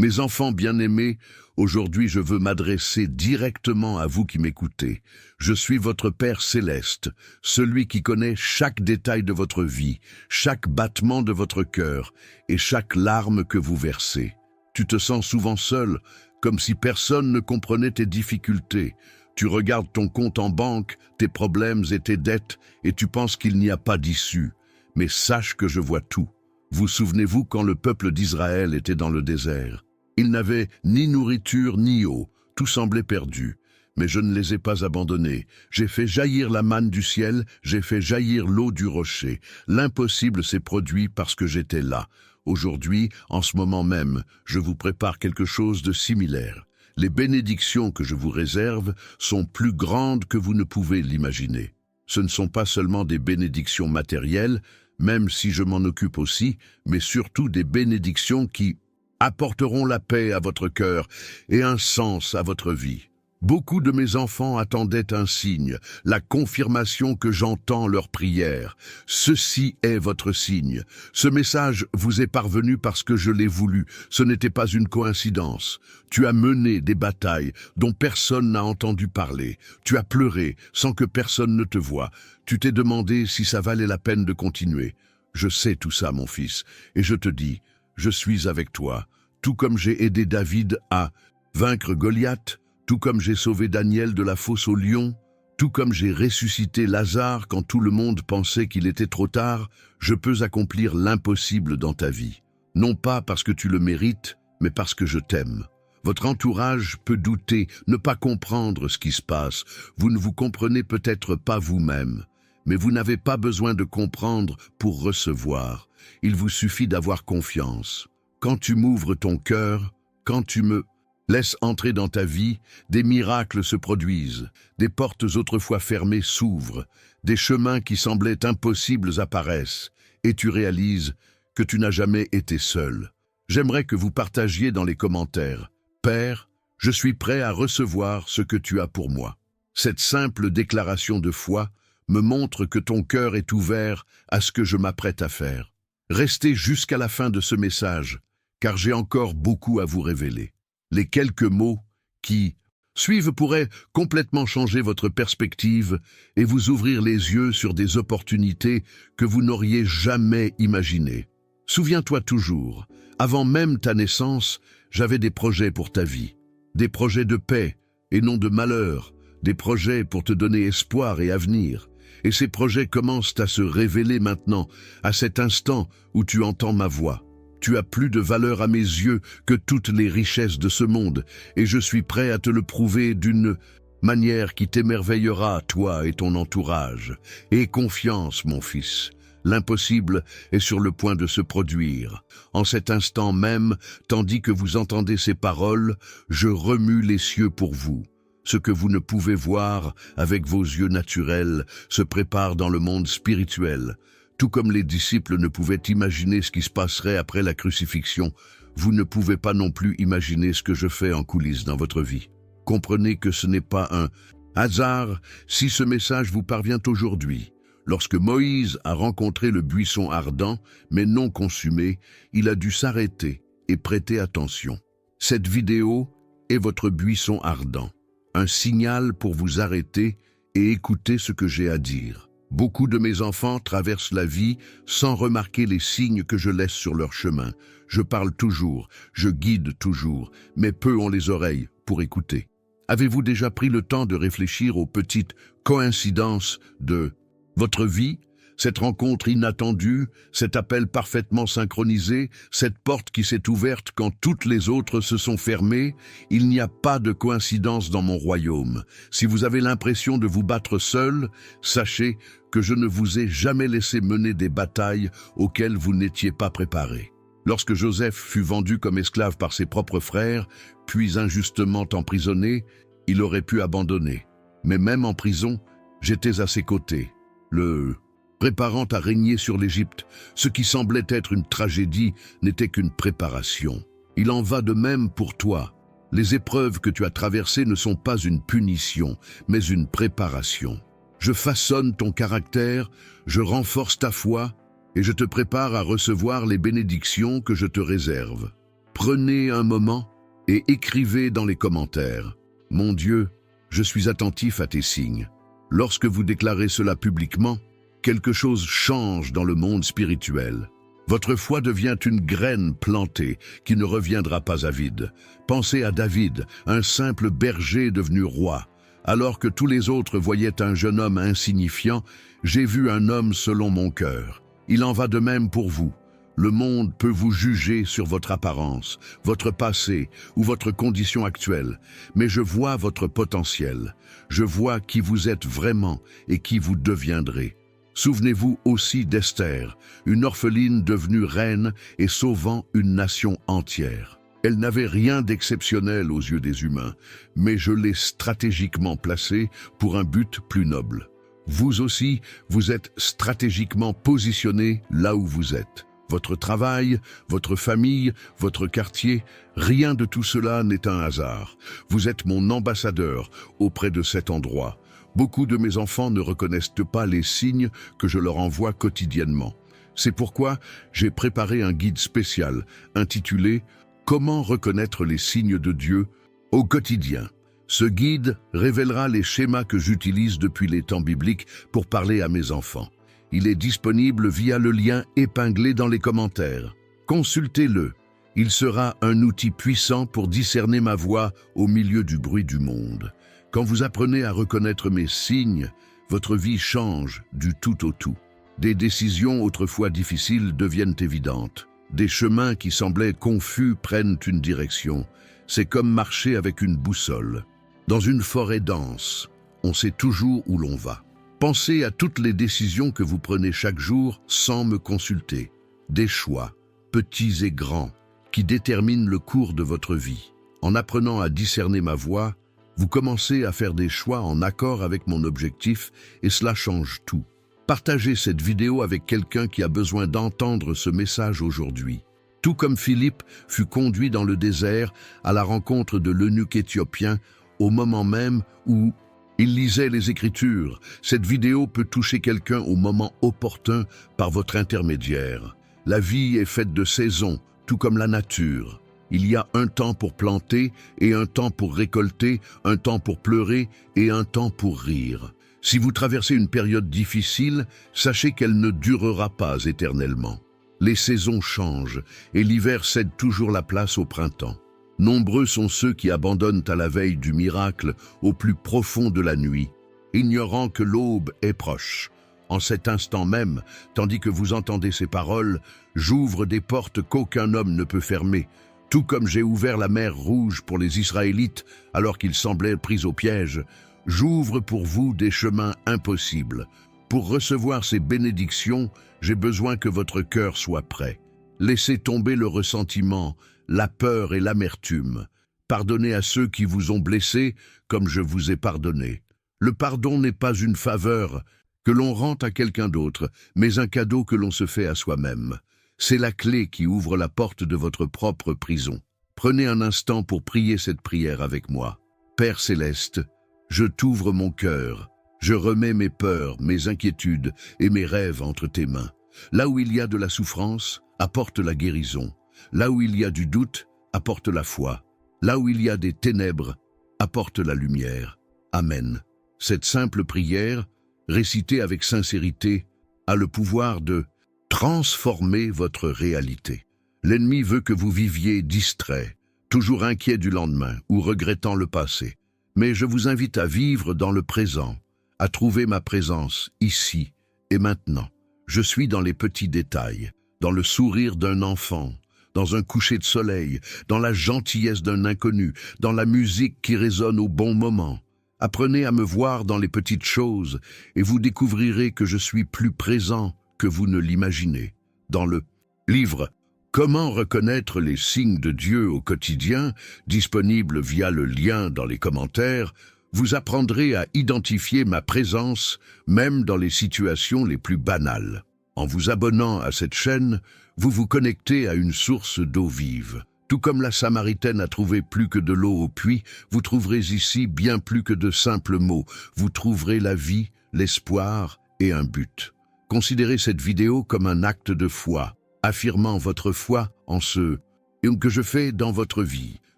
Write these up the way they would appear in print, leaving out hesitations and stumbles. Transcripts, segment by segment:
Mes enfants bien-aimés, aujourd'hui je veux m'adresser directement à vous qui m'écoutez. Je suis votre Père céleste, celui qui connaît chaque détail de votre vie, chaque battement de votre cœur et chaque larme que vous versez. Tu te sens souvent seul, comme si personne ne comprenait tes difficultés. Tu regardes ton compte en banque, tes problèmes et tes dettes, et tu penses qu'il n'y a pas d'issue. Mais sache que je vois tout. Vous souvenez-vous quand le peuple d'Israël était dans le désert? Ils n'avaient ni nourriture ni eau, tout semblait perdu. Mais je ne les ai pas abandonnés. J'ai fait jaillir la manne du ciel, j'ai fait jaillir l'eau du rocher. L'impossible s'est produit parce que j'étais là. Aujourd'hui, en ce moment même, je vous prépare quelque chose de similaire. Les bénédictions que je vous réserve sont plus grandes que vous ne pouvez l'imaginer. Ce ne sont pas seulement des bénédictions matérielles, même si je m'en occupe aussi, mais surtout des bénédictions qui apporteront la paix à votre cœur et un sens à votre vie. Beaucoup de mes enfants attendaient un signe, la confirmation que j'entends leurs prières. Ceci est votre signe. Ce message vous est parvenu parce que je l'ai voulu. Ce n'était pas une coïncidence. Tu as mené des batailles dont personne n'a entendu parler. Tu as pleuré sans que personne ne te voie. Tu t'es demandé si ça valait la peine de continuer. Je sais tout ça, mon fils, et je te dis, je suis avec toi, tout comme j'ai aidé David à vaincre Goliath, tout comme j'ai sauvé Daniel de la fosse au lion, tout comme j'ai ressuscité Lazare quand tout le monde pensait qu'il était trop tard, je peux accomplir l'impossible dans ta vie. Non pas parce que tu le mérites, mais parce que je t'aime. Votre entourage peut douter, ne pas comprendre ce qui se passe. Vous ne vous comprenez peut-être pas vous-même, mais vous n'avez pas besoin de comprendre pour recevoir. Il vous suffit d'avoir confiance. Quand tu m'ouvres ton cœur, quand tu me laisse entrer dans ta vie, des miracles se produisent, des portes autrefois fermées s'ouvrent, des chemins qui semblaient impossibles apparaissent, et tu réalises que tu n'as jamais été seul. J'aimerais que vous partagiez dans les commentaires. Père, je suis prêt à recevoir ce que tu as pour moi. Cette simple déclaration de foi me montre que ton cœur est ouvert à ce que je m'apprête à faire. Restez jusqu'à la fin de ce message, car j'ai encore beaucoup à vous révéler. Les quelques mots qui suivent pourraient complètement changer votre perspective et vous ouvrir les yeux sur des opportunités que vous n'auriez jamais imaginées. Souviens-toi toujours, avant même ta naissance, j'avais des projets pour ta vie, des projets de paix et non de malheur, des projets pour te donner espoir et avenir. Et ces projets commencent à se révéler maintenant, à cet instant où tu entends ma voix. Tu as plus de valeur à mes yeux que toutes les richesses de ce monde, et je suis prêt à te le prouver d'une manière qui t'émerveillera, toi et ton entourage. Aie confiance, mon fils. L'impossible est sur le point de se produire. En cet instant même, tandis que vous entendez ces paroles, je remue les cieux pour vous. Ce que vous ne pouvez voir avec vos yeux naturels se prépare dans le monde spirituel. Tout comme les disciples ne pouvaient imaginer ce qui se passerait après la crucifixion, vous ne pouvez pas non plus imaginer ce que je fais en coulisses dans votre vie. Comprenez que ce n'est pas un hasard si ce message vous parvient aujourd'hui. Lorsque Moïse a rencontré le buisson ardent, mais non consumé, il a dû s'arrêter et prêter attention. Cette vidéo est votre buisson ardent, un signal pour vous arrêter et écouter ce que j'ai à dire. Beaucoup de mes enfants traversent la vie sans remarquer les signes que je laisse sur leur chemin. Je parle toujours, je guide toujours, mais peu ont les oreilles pour écouter. Avez-vous déjà pris le temps de réfléchir aux petites coïncidences de votre vie? Cette rencontre inattendue, cet appel parfaitement synchronisé, cette porte qui s'est ouverte quand toutes les autres se sont fermées, il n'y a pas de coïncidence dans mon royaume. Si vous avez l'impression de vous battre seul, sachez que je ne vous ai jamais laissé mener des batailles auxquelles vous n'étiez pas préparés. Lorsque Joseph fut vendu comme esclave par ses propres frères, puis injustement emprisonné, il aurait pu abandonner. Mais même en prison, j'étais à ses côtés, le préparant à régner sur l'Égypte. Ce qui semblait être une tragédie n'était qu'une préparation. Il en va de même pour toi. Les épreuves que tu as traversées ne sont pas une punition, mais une préparation. Je façonne ton caractère, je renforce ta foi, et je te prépare à recevoir les bénédictions que je te réserve. Prenez un moment et écrivez dans les commentaires. Mon Dieu, je suis attentif à tes signes. Lorsque vous déclarez cela publiquement, quelque chose change dans le monde spirituel. Votre foi devient une graine plantée qui ne reviendra pas à vide. Pensez à David, un simple berger devenu roi. Alors que tous les autres voyaient un jeune homme insignifiant, j'ai vu un homme selon mon cœur. Il en va de même pour vous. Le monde peut vous juger sur votre apparence, votre passé ou votre condition actuelle, mais je vois votre potentiel. Je vois qui vous êtes vraiment et qui vous deviendrez. Souvenez-vous aussi d'Esther, une orpheline devenue reine et sauvant une nation entière. Elle n'avait rien d'exceptionnel aux yeux des humains, mais je l'ai stratégiquement placée pour un but plus noble. Vous aussi, vous êtes stratégiquement positionné là où vous êtes. Votre travail, votre famille, votre quartier, rien de tout cela n'est un hasard. Vous êtes mon ambassadeur auprès de cet endroit. Beaucoup de mes enfants ne reconnaissent pas les signes que je leur envoie quotidiennement. C'est pourquoi j'ai préparé un guide spécial intitulé « Comment reconnaître les signes de Dieu au quotidien ». Ce guide révélera les schémas que j'utilise depuis les temps bibliques pour parler à mes enfants. Il est disponible via le lien épinglé dans les commentaires. Consultez-le. Il sera un outil puissant pour discerner ma voix au milieu du bruit du monde. Quand vous apprenez à reconnaître mes signes, votre vie change du tout au tout. Des décisions autrefois difficiles deviennent évidentes. Des chemins qui semblaient confus prennent une direction. C'est comme marcher avec une boussole. Dans une forêt dense, on sait toujours où l'on va. Pensez à toutes les décisions que vous prenez chaque jour sans me consulter. Des choix, petits et grands, qui déterminent le cours de votre vie. En apprenant à discerner ma voix, vous commencez à faire des choix en accord avec mon objectif et cela change tout. Partagez cette vidéo avec quelqu'un qui a besoin d'entendre ce message aujourd'hui. Tout comme Philippe fut conduit dans le désert à la rencontre de l'eunuque éthiopien au moment même où il lisait les Écritures. Cette vidéo peut toucher quelqu'un au moment opportun par votre intermédiaire. La vie est faite de saisons, tout comme la nature. Il y a un temps pour planter et un temps pour récolter, un temps pour pleurer et un temps pour rire. Si vous traversez une période difficile, sachez qu'elle ne durera pas éternellement. Les saisons changent et l'hiver cède toujours la place au printemps. Nombreux sont ceux qui abandonnent à la veille du miracle au plus profond de la nuit, ignorant que l'aube est proche. En cet instant même, tandis que vous entendez ces paroles, j'ouvre des portes qu'aucun homme ne peut fermer, tout comme j'ai ouvert la mer Rouge pour les Israélites alors qu'ils semblaient pris au piège. J'ouvre pour vous des chemins impossibles. Pour recevoir ces bénédictions, j'ai besoin que votre cœur soit prêt. Laissez tomber le ressentiment, la peur et l'amertume. Pardonnez à ceux qui vous ont blessé comme je vous ai pardonné. Le pardon n'est pas une faveur que l'on rend à quelqu'un d'autre, mais un cadeau que l'on se fait à soi-même. C'est la clé qui ouvre la porte de votre propre prison. Prenez un instant pour prier cette prière avec moi. Père Céleste, je t'ouvre mon cœur. Je remets mes peurs, mes inquiétudes et mes rêves entre tes mains. Là où il y a de la souffrance, apporte la guérison. Là où il y a du doute, apporte la foi. Là où il y a des ténèbres, apporte la lumière. Amen. Cette simple prière, récitée avec sincérité, a le pouvoir de transformer votre réalité. L'ennemi veut que vous viviez distrait, toujours inquiet du lendemain ou regrettant le passé. Mais je vous invite à vivre dans le présent, à trouver ma présence ici et maintenant. Je suis dans les petits détails, dans le sourire d'un enfant, dans un coucher de soleil, dans la gentillesse d'un inconnu, dans la musique qui résonne au bon moment. Apprenez à me voir dans les petites choses et vous découvrirez que je suis plus présent que vous ne l'imaginez. Dans le livre « Comment reconnaître les signes de Dieu au quotidien » disponible via le lien dans les commentaires, vous apprendrez à identifier ma présence même dans les situations les plus banales. En vous abonnant à cette chaîne, vous vous connectez à une source d'eau vive. Tout comme la Samaritaine a trouvé plus que de l'eau au puits, vous trouverez ici bien plus que de simples mots. Vous trouverez la vie, l'espoir et un but. Considérez cette vidéo comme un acte de foi, affirmant votre foi en ce et que je fais dans votre vie.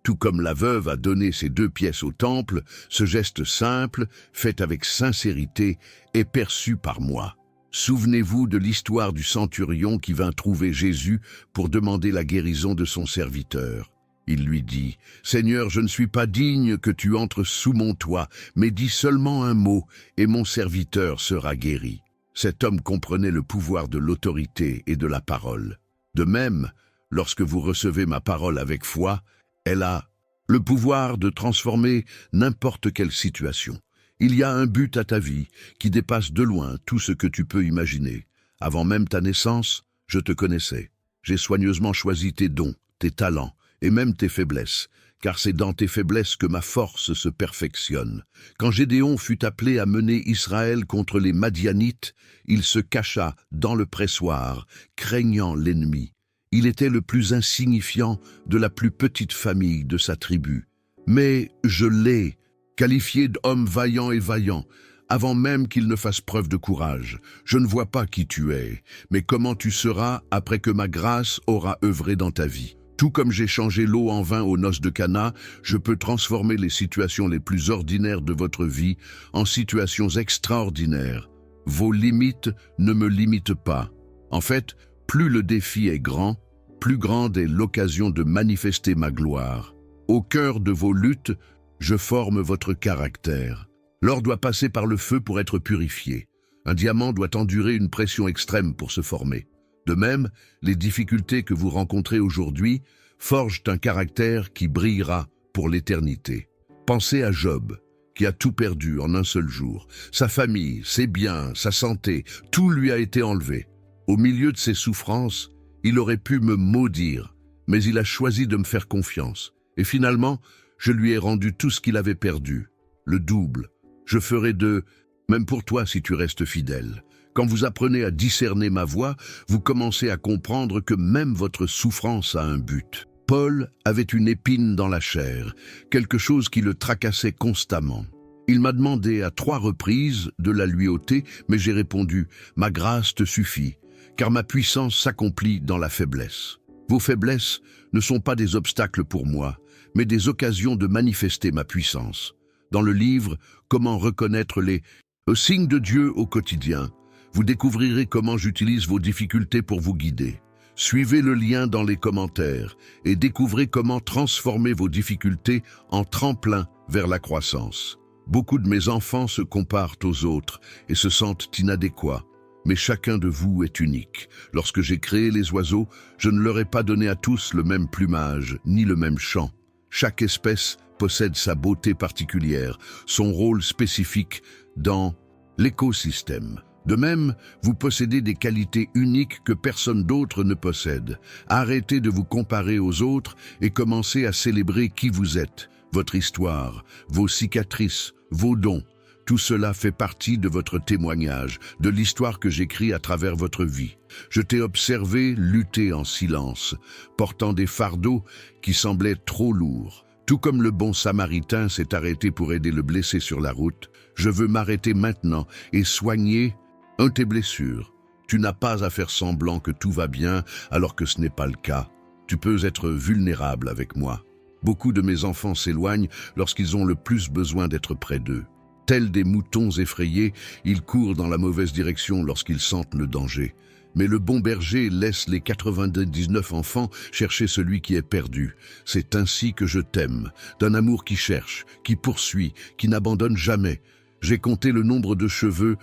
Tout comme la veuve a donné ses 2 pièces au temple, ce geste simple, fait avec sincérité, est perçu par moi. Souvenez-vous de l'histoire du centurion qui vint trouver Jésus pour demander la guérison de son serviteur. Il lui dit, « Seigneur, je ne suis pas digne que tu entres sous mon toit, mais dis seulement un mot, et mon serviteur sera guéri. » Cet homme comprenait le pouvoir de l'autorité et de la parole. De même, lorsque vous recevez ma parole avec foi, elle a le pouvoir de transformer n'importe quelle situation. Il y a un but à ta vie qui dépasse de loin tout ce que tu peux imaginer. Avant même ta naissance, je te connaissais. J'ai soigneusement choisi tes dons, tes talents et même tes faiblesses, car c'est dans tes faiblesses que ma force se perfectionne. Quand Gédéon fut appelé à mener Israël contre les Madianites, il se cacha dans le pressoir, craignant l'ennemi. Il était le plus insignifiant de la plus petite famille de sa tribu. Mais je l'ai qualifié d'homme vaillant et vaillant, avant même qu'il ne fasse preuve de courage. Je ne vois pas qui tu es, mais comment tu seras après que ma grâce aura œuvré dans ta vie. Tout comme j'ai changé l'eau en vin aux noces de Cana, je peux transformer les situations les plus ordinaires de votre vie en situations extraordinaires. Vos limites ne me limitent pas. En fait, plus le défi est grand, plus grande est l'occasion de manifester ma gloire. Au cœur de vos luttes, je forme votre caractère. L'or doit passer par le feu pour être purifié. Un diamant doit endurer une pression extrême pour se former. De même, les difficultés que vous rencontrez aujourd'hui forgent un caractère qui brillera pour l'éternité. Pensez à Job, qui a tout perdu en un seul jour. Sa famille, ses biens, sa santé, tout lui a été enlevé. Au milieu de ses souffrances, il aurait pu me maudire, mais il a choisi de me faire confiance. Et finalement, je lui ai rendu tout ce qu'il avait perdu, le double. Je ferai même pour toi si tu restes fidèle. Quand vous apprenez à discerner ma voix, vous commencez à comprendre que même votre souffrance a un but. Paul avait une épine dans la chair, quelque chose qui le tracassait constamment. Il m'a demandé à 3 reprises de la lui ôter, mais j'ai répondu « Ma grâce te suffit ». Car ma puissance s'accomplit dans la faiblesse. Vos faiblesses ne sont pas des obstacles pour moi, mais des occasions de manifester ma puissance. Dans le livre « Comment reconnaître les signes de Dieu au quotidien », vous découvrirez comment j'utilise vos difficultés pour vous guider. Suivez le lien dans les commentaires et découvrez comment transformer vos difficultés en tremplin vers la croissance. Beaucoup de mes enfants se comparent aux autres et se sentent inadéquats. Mais chacun de vous est unique. Lorsque j'ai créé les oiseaux, je ne leur ai pas donné à tous le même plumage, ni le même chant. Chaque espèce possède sa beauté particulière, son rôle spécifique dans l'écosystème. De même, vous possédez des qualités uniques que personne d'autre ne possède. Arrêtez de vous comparer aux autres et commencez à célébrer qui vous êtes, votre histoire, vos cicatrices, vos dons. Tout cela fait partie de votre témoignage, de l'histoire que j'écris à travers votre vie. Je t'ai observé lutter en silence, portant des fardeaux qui semblaient trop lourds. Tout comme le bon Samaritain s'est arrêté pour aider le blessé sur la route, je veux m'arrêter maintenant et soigner tes blessures. Tu n'as pas à faire semblant que tout va bien alors que ce n'est pas le cas. Tu peux être vulnérable avec moi. Beaucoup de mes enfants s'éloignent lorsqu'ils ont le plus besoin d'être près d'eux. Tels des moutons effrayés, ils courent dans la mauvaise direction lorsqu'ils sentent le danger. Mais le bon berger laisse les 99 enfants chercher celui qui est perdu. C'est ainsi que je t'aime, d'un amour qui cherche, qui poursuit, qui n'abandonne jamais. J'ai compté le nombre de cheveux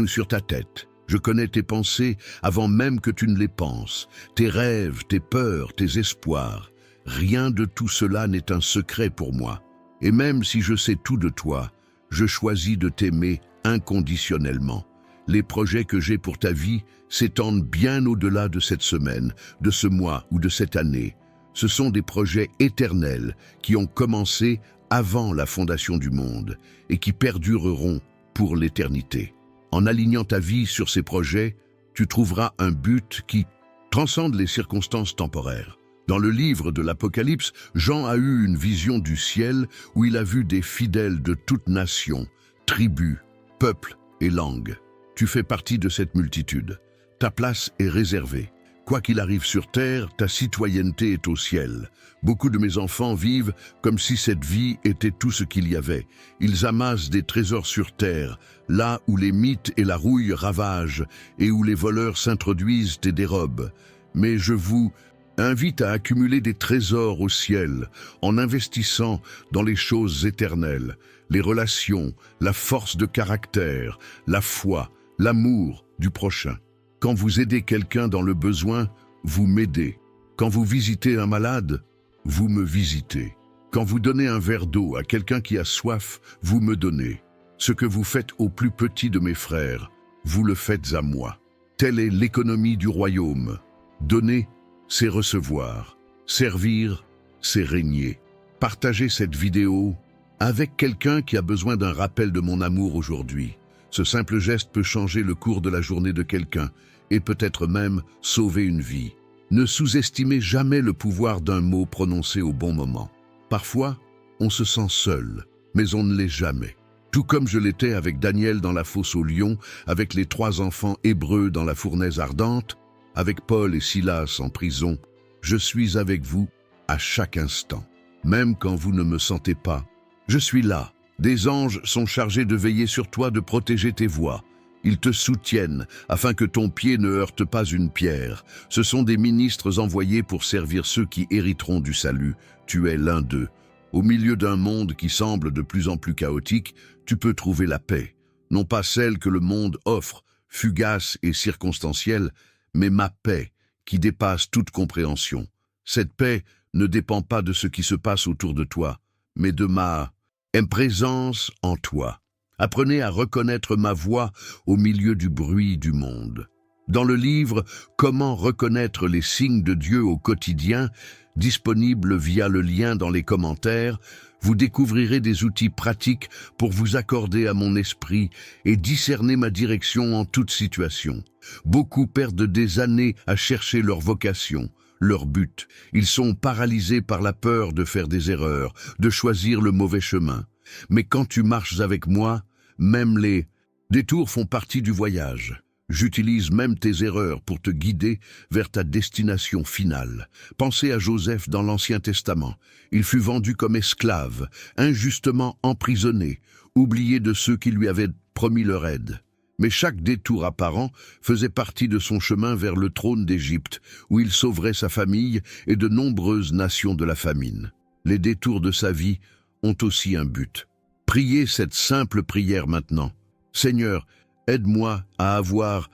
sur ta tête. Je connais tes pensées avant même que tu ne les penses, tes rêves, tes peurs, tes espoirs. Rien de tout cela n'est un secret pour moi. Et même si je sais tout de toi, je choisis de t'aimer inconditionnellement. Les projets que j'ai pour ta vie s'étendent bien au-delà de cette semaine, de ce mois ou de cette année. Ce sont des projets éternels qui ont commencé avant la fondation du monde et qui perdureront pour l'éternité. En alignant ta vie sur ces projets, tu trouveras un but qui transcende les circonstances temporaires. Dans le livre de l'Apocalypse, Jean a eu une vision du ciel où il a vu des fidèles de toutes nations, tribus, peuples et langues. Tu fais partie de cette multitude. Ta place est réservée. Quoi qu'il arrive sur terre, ta citoyenneté est au ciel. Beaucoup de mes enfants vivent comme si cette vie était tout ce qu'il y avait. Ils amassent des trésors sur terre, là où les mythes et la rouille ravagent et où les voleurs s'introduisent et dérobent. Mais je vous invite à accumuler des trésors au ciel en investissant dans les choses éternelles, les relations, la force de caractère, la foi, l'amour du prochain. Quand vous aidez quelqu'un dans le besoin, vous m'aidez. Quand vous visitez un malade, vous me visitez. Quand vous donnez un verre d'eau à quelqu'un qui a soif, vous me donnez. Ce que vous faites au plus petit de mes frères, vous le faites à moi. Telle est l'économie du royaume. Donner, c'est recevoir. Servir, c'est régner. Partagez cette vidéo avec quelqu'un qui a besoin d'un rappel de mon amour aujourd'hui. Ce simple geste peut changer le cours de la journée de quelqu'un et peut-être même sauver une vie. Ne sous-estimez jamais le pouvoir d'un mot prononcé au bon moment. Parfois, on se sent seul, mais on ne l'est jamais. Tout comme je l'étais avec Daniel dans la fosse aux lions, avec les 3 enfants hébreux dans la fournaise ardente, avec Paul et Silas en prison, je suis avec vous à chaque instant. Même quand vous ne me sentez pas, je suis là. Des anges sont chargés de veiller sur toi, de protéger tes voies. Ils te soutiennent afin que ton pied ne heurte pas une pierre. Ce sont des ministres envoyés pour servir ceux qui hériteront du salut. Tu es l'un d'eux. Au milieu d'un monde qui semble de plus en plus chaotique, tu peux trouver la paix. Non pas celle que le monde offre, fugace et circonstancielle, mais ma paix qui dépasse toute compréhension. Cette paix ne dépend pas de ce qui se passe autour de toi, mais de ma présence en toi. Apprenez à reconnaître ma voix au milieu du bruit du monde. Dans le livre « Comment reconnaître les signes de Dieu au quotidien », disponible via le lien dans les commentaires, vous découvrirez des outils pratiques pour vous accorder à mon esprit et discerner ma direction en toute situation. Beaucoup perdent des années à chercher leur vocation, leur but. Ils sont paralysés par la peur de faire des erreurs, de choisir le mauvais chemin. Mais quand tu marches avec moi, même les détours font partie du voyage. J'utilise même tes erreurs pour te guider vers ta destination finale. Pensez à Joseph dans l'Ancien Testament. Il fut vendu comme esclave, injustement emprisonné, oublié de ceux qui lui avaient promis leur aide. Mais chaque détour apparent faisait partie de son chemin vers le trône d'Égypte, où il sauverait sa famille et de nombreuses nations de la famine. Les détours de sa vie ont aussi un but. Priez cette simple prière maintenant. Seigneur, aide-moi à avoir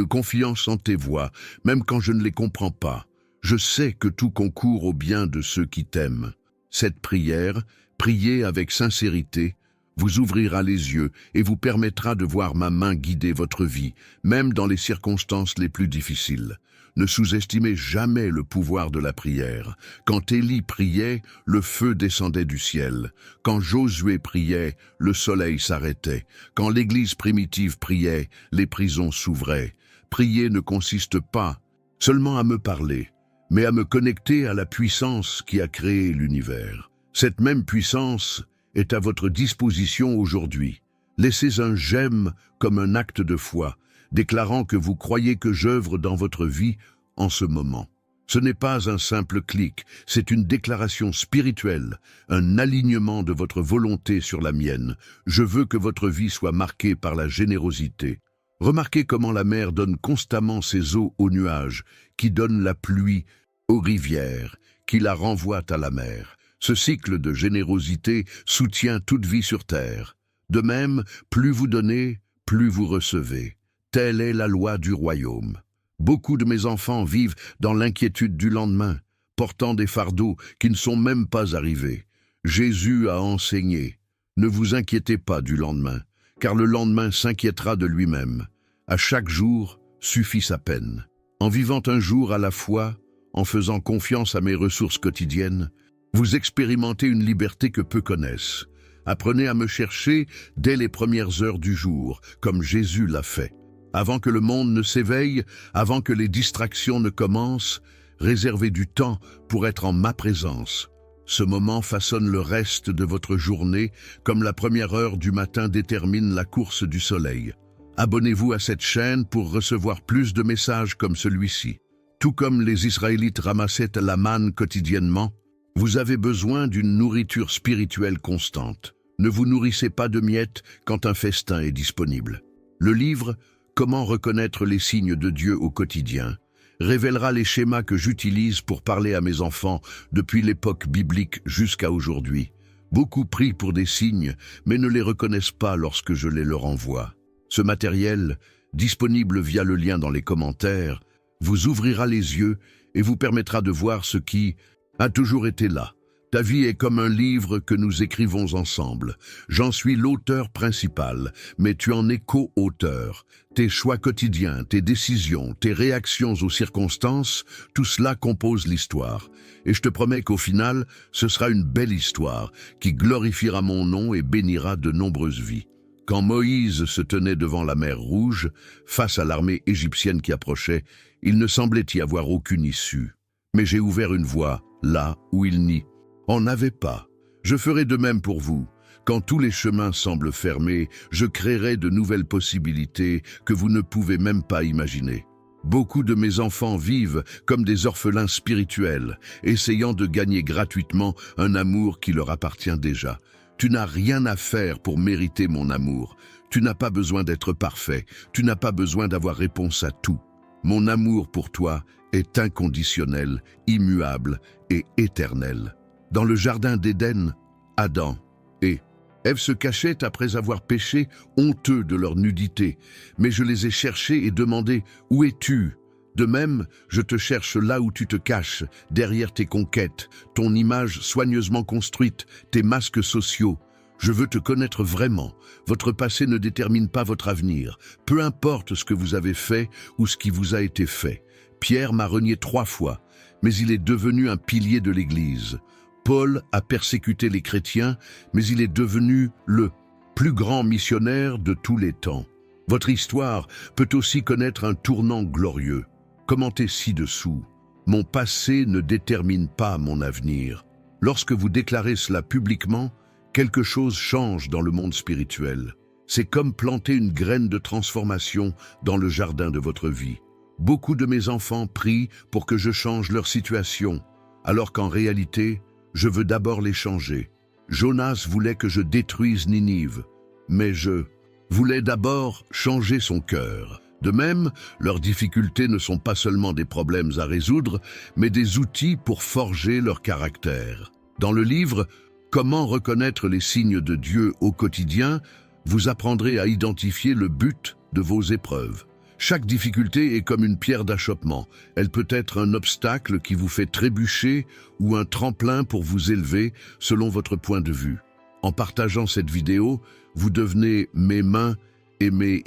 confiance en tes voies, même quand je ne les comprends pas. Je sais que tout concourt au bien de ceux qui t'aiment. Cette prière, priée avec sincérité, vous ouvrira les yeux et vous permettra de voir ma main guider votre vie, même dans les circonstances les plus difficiles. Ne sous-estimez jamais le pouvoir de la prière. Quand Élie priait, le feu descendait du ciel. Quand Josué priait, le soleil s'arrêtait. Quand l'Église primitive priait, les prisons s'ouvraient. Prier ne consiste pas seulement à me parler, mais à me connecter à la puissance qui a créé l'univers. Cette même puissance est à votre disposition aujourd'hui. Laissez un j'aime comme un acte de foi, déclarant que vous croyez que j'œuvre dans votre vie en ce moment. Ce n'est pas un simple clic, c'est une déclaration spirituelle, un alignement de votre volonté sur la mienne. Je veux que votre vie soit marquée par la générosité. Remarquez comment la mer donne constamment ses eaux aux nuages, qui donnent la pluie aux rivières, qui la renvoient à la mer. Ce cycle de générosité soutient toute vie sur terre. De même, plus vous donnez, plus vous recevez. Telle est la loi du royaume. Beaucoup de mes enfants vivent dans l'inquiétude du lendemain, portant des fardeaux qui ne sont même pas arrivés. Jésus a enseigné, ne vous inquiétez pas du lendemain, car le lendemain s'inquiétera de lui-même. À chaque jour suffit sa peine. En vivant un jour à la fois, en faisant confiance à mes ressources quotidiennes, vous expérimentez une liberté que peu connaissent. Apprenez à me chercher dès les premières heures du jour, comme Jésus l'a fait. Avant que le monde ne s'éveille, avant que les distractions ne commencent, réservez du temps pour être en ma présence. Ce moment façonne le reste de votre journée, comme la première heure du matin détermine la course du soleil. Abonnez-vous à cette chaîne pour recevoir plus de messages comme celui-ci. Tout comme les Israélites ramassaient la manne quotidiennement, vous avez besoin d'une nourriture spirituelle constante. Ne vous nourrissez pas de miettes quand un festin est disponible. Le livre « Comment reconnaître les signes de Dieu au quotidien » révélera les schémas que j'utilise pour parler à mes enfants depuis l'époque biblique jusqu'à aujourd'hui. Beaucoup prient pour des signes, mais ne les reconnaissent pas lorsque je les leur envoie. Ce matériel, disponible via le lien dans les commentaires, vous ouvrira les yeux et vous permettra de voir ce qui a toujours été là. Ta vie est comme un livre que nous écrivons ensemble. J'en suis l'auteur principal, mais tu en es co-auteur. Tes choix quotidiens, tes décisions, tes réactions aux circonstances, tout cela compose l'histoire. Et je te promets qu'au final, ce sera une belle histoire qui glorifiera mon nom et bénira de nombreuses vies. Quand Moïse se tenait devant la mer Rouge, face à l'armée égyptienne qui approchait, il ne semblait y avoir aucune issue. Mais j'ai ouvert une voie, là où il n'y en avait pas. Je ferai de même pour vous. Quand tous les chemins semblent fermés, je créerai de nouvelles possibilités que vous ne pouvez même pas imaginer. Beaucoup de mes enfants vivent comme des orphelins spirituels, essayant de gagner gratuitement un amour qui leur appartient déjà. Tu n'as rien à faire pour mériter mon amour. Tu n'as pas besoin d'être parfait. Tu n'as pas besoin d'avoir réponse à tout. Mon amour pour toi est inconditionnel, immuable et éternel. Dans le jardin d'Éden, Adam et Ève se cachaient après avoir péché, honteux de leur nudité. Mais je les ai cherchés et demandé « Où es-tu » De même, je te cherche là où tu te caches, derrière tes conquêtes, ton image soigneusement construite, tes masques sociaux. Je veux te connaître vraiment. Votre passé ne détermine pas votre avenir. Peu importe ce que vous avez fait ou ce qui vous a été fait. Pierre m'a renié 3 fois, mais il est devenu un pilier de l'Église. Paul a persécuté les chrétiens, mais il est devenu le plus grand missionnaire de tous les temps. Votre histoire peut aussi connaître un tournant glorieux. Commentez ci-dessous. Mon passé ne détermine pas mon avenir. Lorsque vous déclarez cela publiquement, quelque chose change dans le monde spirituel. C'est comme planter une graine de transformation dans le jardin de votre vie. Beaucoup de mes enfants prient pour que je change leur situation, alors qu'en réalité, je veux d'abord les changer. Jonas voulait que je détruise Ninive, mais je voulais d'abord changer son cœur. De même, leurs difficultés ne sont pas seulement des problèmes à résoudre, mais des outils pour forger leur caractère. Dans le livre « Comment reconnaître les signes de Dieu au quotidien », vous apprendrez à identifier le but de vos épreuves. Chaque difficulté est comme une pierre d'achoppement. Elle peut être un obstacle qui vous fait trébucher ou un tremplin pour vous élever selon votre point de vue. En partageant cette vidéo, vous devenez mes mains et mes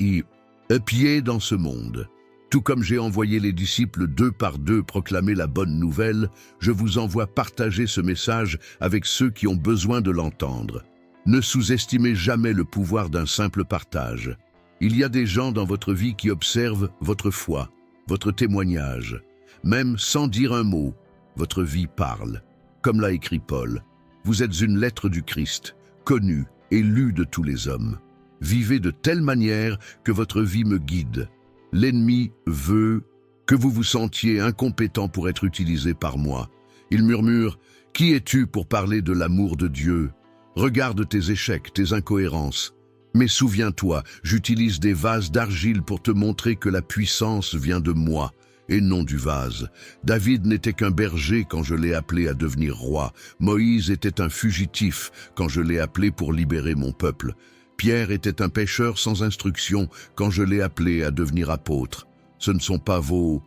pieds dans ce monde. Tout comme j'ai envoyé les disciples 2 par 2 proclamer la bonne nouvelle, je vous envoie partager ce message avec ceux qui ont besoin de l'entendre. Ne sous-estimez jamais le pouvoir d'un simple partage. Il y a des gens dans votre vie qui observent votre foi, votre témoignage. Même sans dire un mot, votre vie parle. Comme l'a écrit Paul, vous êtes une lettre du Christ, connue et lue de tous les hommes. Vivez de telle manière que votre vie me guide. L'ennemi veut que vous vous sentiez incompétent pour être utilisé par moi. Il murmure « Qui es-tu pour parler de l'amour de Dieu ? Regarde tes échecs, tes incohérences. » Mais souviens-toi, j'utilise des vases d'argile pour te montrer que la puissance vient de moi et non du vase. David n'était qu'un berger quand je l'ai appelé à devenir roi. Moïse était un fugitif quand je l'ai appelé pour libérer mon peuple. Pierre était un pêcheur sans instruction quand je l'ai appelé à devenir apôtre. Ce ne sont pas vos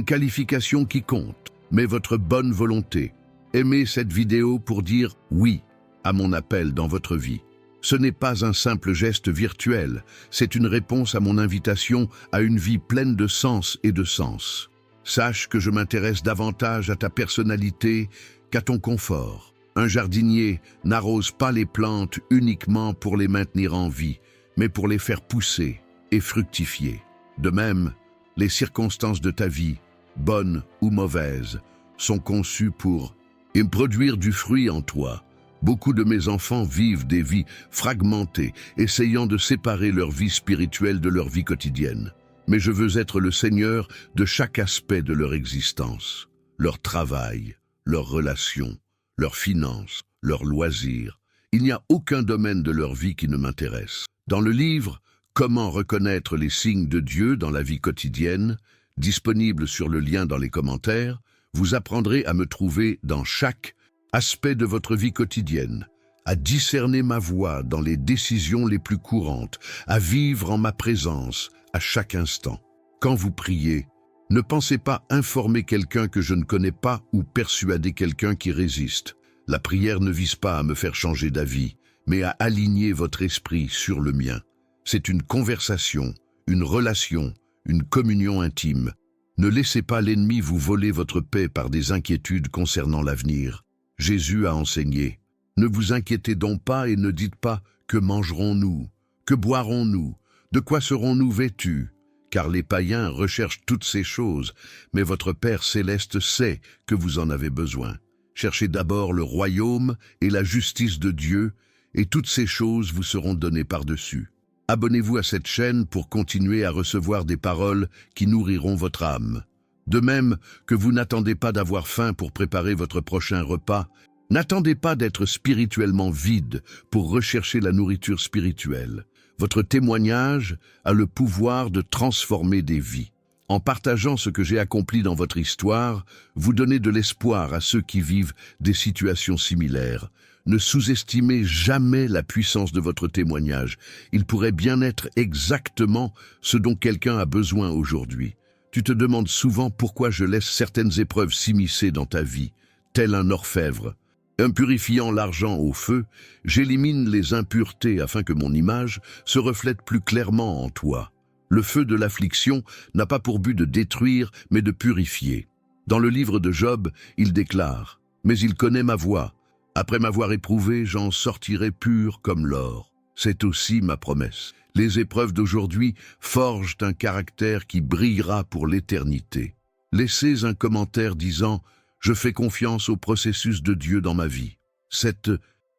qualifications qui comptent, mais votre bonne volonté. Aimez cette vidéo pour dire oui à mon appel dans votre vie. Ce n'est pas un simple geste virtuel, c'est une réponse à mon invitation à une vie pleine de sens et de sens. Sache que je m'intéresse davantage à ta personnalité qu'à ton confort. Un jardinier n'arrose pas les plantes uniquement pour les maintenir en vie, mais pour les faire pousser et fructifier. De même, les circonstances de ta vie, bonnes ou mauvaises, sont conçues pour produire du fruit en toi. Beaucoup de mes enfants vivent des vies fragmentées, essayant de séparer leur vie spirituelle de leur vie quotidienne. mais je veux être le Seigneur de chaque aspect de leur existence. Leur travail, leurs relations, leurs finances, leurs loisirs. Il n'y a aucun domaine de leur vie qui ne m'intéresse. Dans le livre « Comment reconnaître les signes de Dieu dans la vie quotidienne », disponible sur le lien dans les commentaires, vous apprendrez à me trouver dans chaque aspect de votre vie quotidienne, à discerner ma voix dans les décisions les plus courantes, à vivre en ma présence à chaque instant. Quand vous priez, ne pensez pas informer quelqu'un que je ne connais pas ou persuader quelqu'un qui résiste. La prière ne vise pas à me faire changer d'avis, mais à aligner votre esprit sur le mien. C'est une conversation, une relation, une communion intime. Ne laissez pas l'ennemi vous voler votre paix par des inquiétudes concernant l'avenir. Jésus a enseigné. Ne vous inquiétez donc pas et ne dites pas « que mangerons-nous ? Que boirons-nous ? De quoi serons-nous vêtus ?» Car les païens recherchent toutes ces choses, mais votre Père céleste sait que vous en avez besoin. Cherchez d'abord le royaume et la justice de Dieu, et toutes ces choses vous seront données par-dessus. Abonnez-vous à cette chaîne pour continuer à recevoir des paroles qui nourriront votre âme. De même que vous n'attendez pas d'avoir faim pour préparer votre prochain repas, n'attendez pas d'être spirituellement vide pour rechercher la nourriture spirituelle. Votre témoignage a le pouvoir de transformer des vies. En partageant ce que j'ai accompli dans votre histoire, vous donnez de l'espoir à ceux qui vivent des situations similaires. Ne sous-estimez jamais la puissance de votre témoignage. Il pourrait bien être exactement ce dont quelqu'un a besoin aujourd'hui. Tu te demandes souvent pourquoi je laisse certaines épreuves s'immiscer dans ta vie, tel un orfèvre. Impurifiant l'argent au feu, j'élimine les impuretés afin que mon image se reflète plus clairement en toi. Le feu de l'affliction n'a pas pour but de détruire, mais de purifier. Dans le livre de Job, il déclare « Mais il connaît ma voie. Après m'avoir éprouvé, j'en sortirai pur comme l'or. » C'est aussi ma promesse. Les épreuves d'aujourd'hui forgent un caractère qui brillera pour l'éternité. Laissez un commentaire disant « Je fais confiance au processus de Dieu dans ma vie ». Cette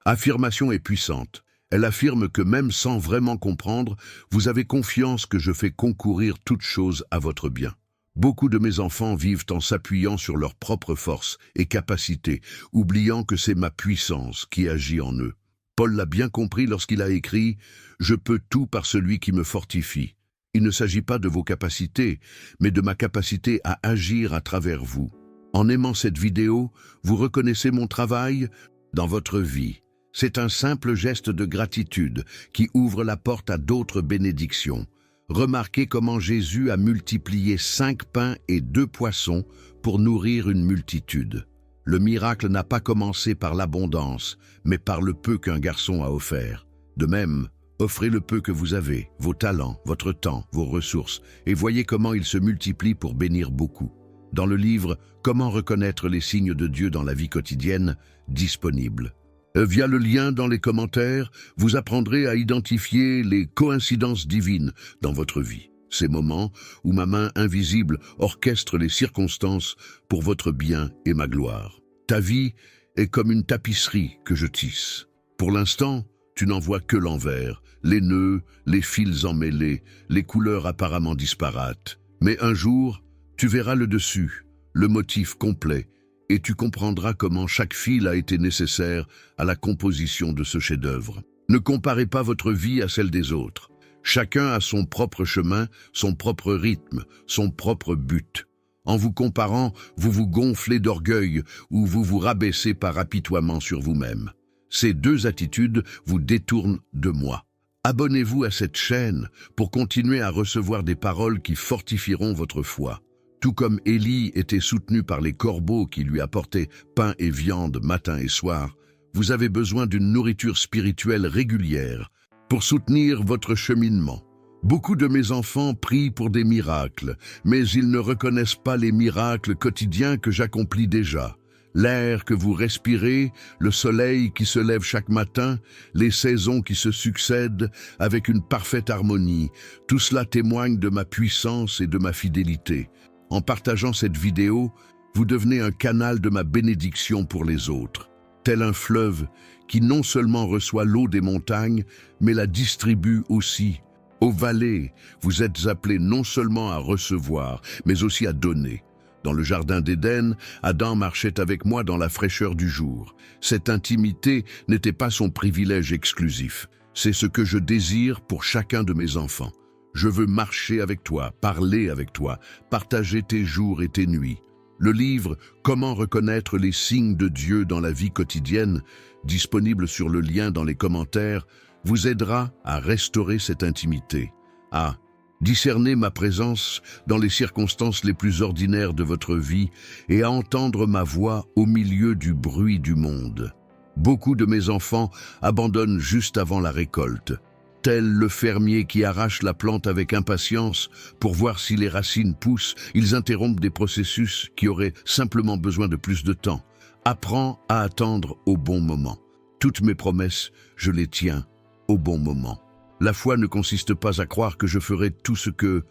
affirmation est puissante. Elle affirme que même sans vraiment comprendre, vous avez confiance que je fais concourir toutes choses à votre bien. Beaucoup de mes enfants vivent en s'appuyant sur leurs propres forces et capacités, oubliant que c'est ma puissance qui agit en eux. Paul l'a bien compris lorsqu'il a écrit « Je peux tout par celui qui me fortifie ». Il ne s'agit pas de vos capacités, mais de ma capacité à agir à travers vous. En aimant cette vidéo, vous reconnaissez mon travail dans votre vie. C'est un simple geste de gratitude qui ouvre la porte à d'autres bénédictions. Remarquez comment Jésus a multiplié 5 pains et 2 poissons pour nourrir une multitude. Le miracle n'a pas commencé par l'abondance, mais par le peu qu'un garçon a offert. De même, offrez le peu que vous avez, vos talents, votre temps, vos ressources, et voyez comment ils se multiplient pour bénir beaucoup. Dans le livre « Comment reconnaître les signes de Dieu dans la vie quotidienne » disponible. Via le lien dans les commentaires, vous apprendrez à identifier les coïncidences divines dans votre vie. Ces moments où ma main invisible orchestre les circonstances pour votre bien et ma gloire. Ta vie est comme une tapisserie que je tisse. Pour l'instant, tu n'en vois que l'envers, les nœuds, les fils emmêlés, les couleurs apparemment disparates. Mais un jour, tu verras le dessus, le motif complet, et tu comprendras comment chaque fil a été nécessaire à la composition de ce chef-d'œuvre. Ne comparez pas votre vie à celle des autres. Chacun a son propre chemin, son propre rythme, son propre but. En vous comparant, vous vous gonflez d'orgueil ou vous vous rabaissez par apitoiement sur vous-même. Ces deux attitudes vous détournent de moi. Abonnez-vous à cette chaîne pour continuer à recevoir des paroles qui fortifieront votre foi. Tout comme Élie était soutenu par les corbeaux qui lui apportaient pain et viande matin et soir, vous avez besoin d'une nourriture spirituelle régulière pour soutenir votre cheminement. Beaucoup de mes enfants prient pour des miracles, mais ils ne reconnaissent pas les miracles quotidiens que j'accomplis déjà. L'air que vous respirez, le soleil qui se lève chaque matin, les saisons qui se succèdent avec une parfaite harmonie, tout cela témoigne de ma puissance et de ma fidélité. En partageant cette vidéo, vous devenez un canal de ma bénédiction pour les autres, tel un fleuve qui non seulement reçoit l'eau des montagnes, mais la distribue aussi Ô vallée, vous êtes appelés non seulement à recevoir, mais aussi à donner. Dans le jardin d'Éden, Adam marchait avec moi dans la fraîcheur du jour. Cette intimité n'était pas son privilège exclusif. C'est ce que je désire pour chacun de mes enfants. Je veux marcher avec toi, parler avec toi, partager tes jours et tes nuits. Le livre « Comment reconnaître les signes de Dieu dans la vie quotidienne » disponible sur le lien dans les commentaires, vous aidera à restaurer cette intimité, à discerner ma présence dans les circonstances les plus ordinaires de votre vie et à entendre ma voix au milieu du bruit du monde. Beaucoup de mes enfants abandonnent juste avant la récolte. Tel le fermier qui arrache la plante avec impatience pour voir si les racines poussent, ils interrompent des processus qui auraient simplement besoin de plus de temps. Apprends à attendre au bon moment. Toutes mes promesses, je les tiens au bon moment. La foi ne consiste pas à croire que je ferai tout ce que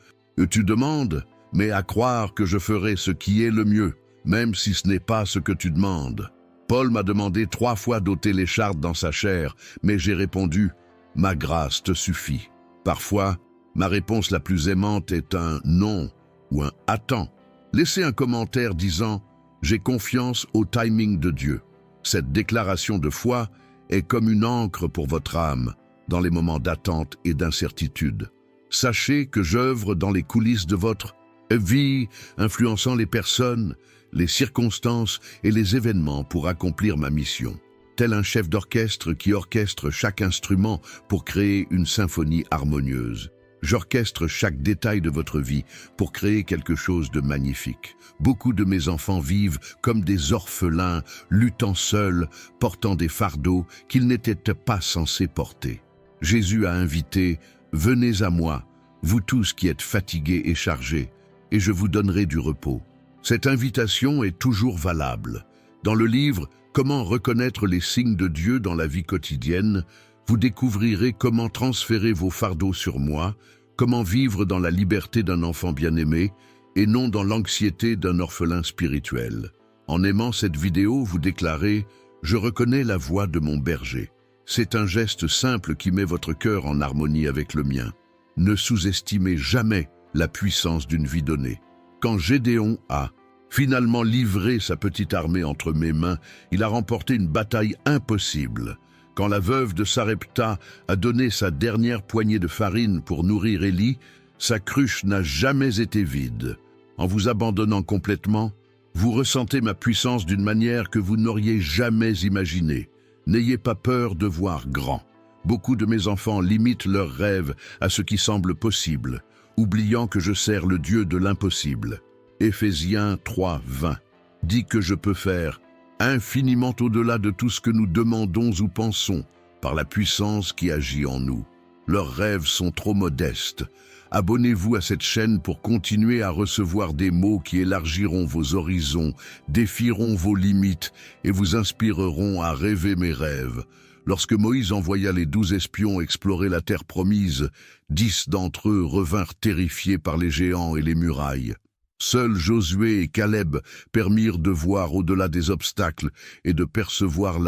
tu demandes, mais à croire que je ferai ce qui est le mieux, même si ce n'est pas ce que tu demandes. Paul m'a demandé 3 fois d'ôter l'écharpe dans sa chair, mais j'ai répondu « Ma grâce te suffit ». Parfois, ma réponse la plus aimante est un « non » ou un « attends ». Laissez un commentaire disant « J'ai confiance au timing de Dieu ». Cette déclaration de foi est comme une ancre pour votre âme, dans les moments d'attente et d'incertitude. Sachez que j'œuvre dans les coulisses de votre vie, influençant les personnes, les circonstances et les événements pour accomplir ma mission. Tel un chef d'orchestre qui orchestre chaque instrument pour créer une symphonie harmonieuse. J'orchestre chaque détail de votre vie pour créer quelque chose de magnifique. Beaucoup de mes enfants vivent comme des orphelins, luttant seuls, portant des fardeaux qu'ils n'étaient pas censés porter. Jésus a invité « Venez à moi, vous tous qui êtes fatigués et chargés, et je vous donnerai du repos ». Cette invitation est toujours valable. Dans le livre « Comment reconnaître les signes de Dieu dans la vie quotidienne », vous découvrirez comment transférer vos fardeaux sur moi, comment vivre dans la liberté d'un enfant bien-aimé et non dans l'anxiété d'un orphelin spirituel. En aimant cette vidéo, vous déclarez « Je reconnais la voix de mon berger ». C'est un geste simple qui met votre cœur en harmonie avec le mien. Ne sous-estimez jamais la puissance d'une vie donnée. Quand Gédéon a finalement livré sa petite armée entre mes mains, il a remporté une bataille impossible. Quand la veuve de Sarepta a donné sa dernière poignée de farine pour nourrir Élie, sa cruche n'a jamais été vide. En vous abandonnant complètement, vous ressentez ma puissance d'une manière que vous n'auriez jamais imaginée. N'ayez pas peur de voir grand. Beaucoup de mes enfants limitent leurs rêves à ce qui semble possible, oubliant que je sers le Dieu de l'impossible. Éphésiens 3, 20 dit que je peux faire infiniment au-delà de tout ce que nous demandons ou pensons, par la puissance qui agit en nous. Leurs rêves sont trop modestes. Abonnez-vous à cette chaîne pour continuer à recevoir des mots qui élargiront vos horizons, défieront vos limites et vous inspireront à rêver mes rêves. Lorsque Moïse envoya les 12 espions explorer la terre promise, 10 d'entre eux revinrent terrifiés par les géants et les murailles. Seuls Josué et Caleb permirent de voir au-delà des obstacles et de percevoir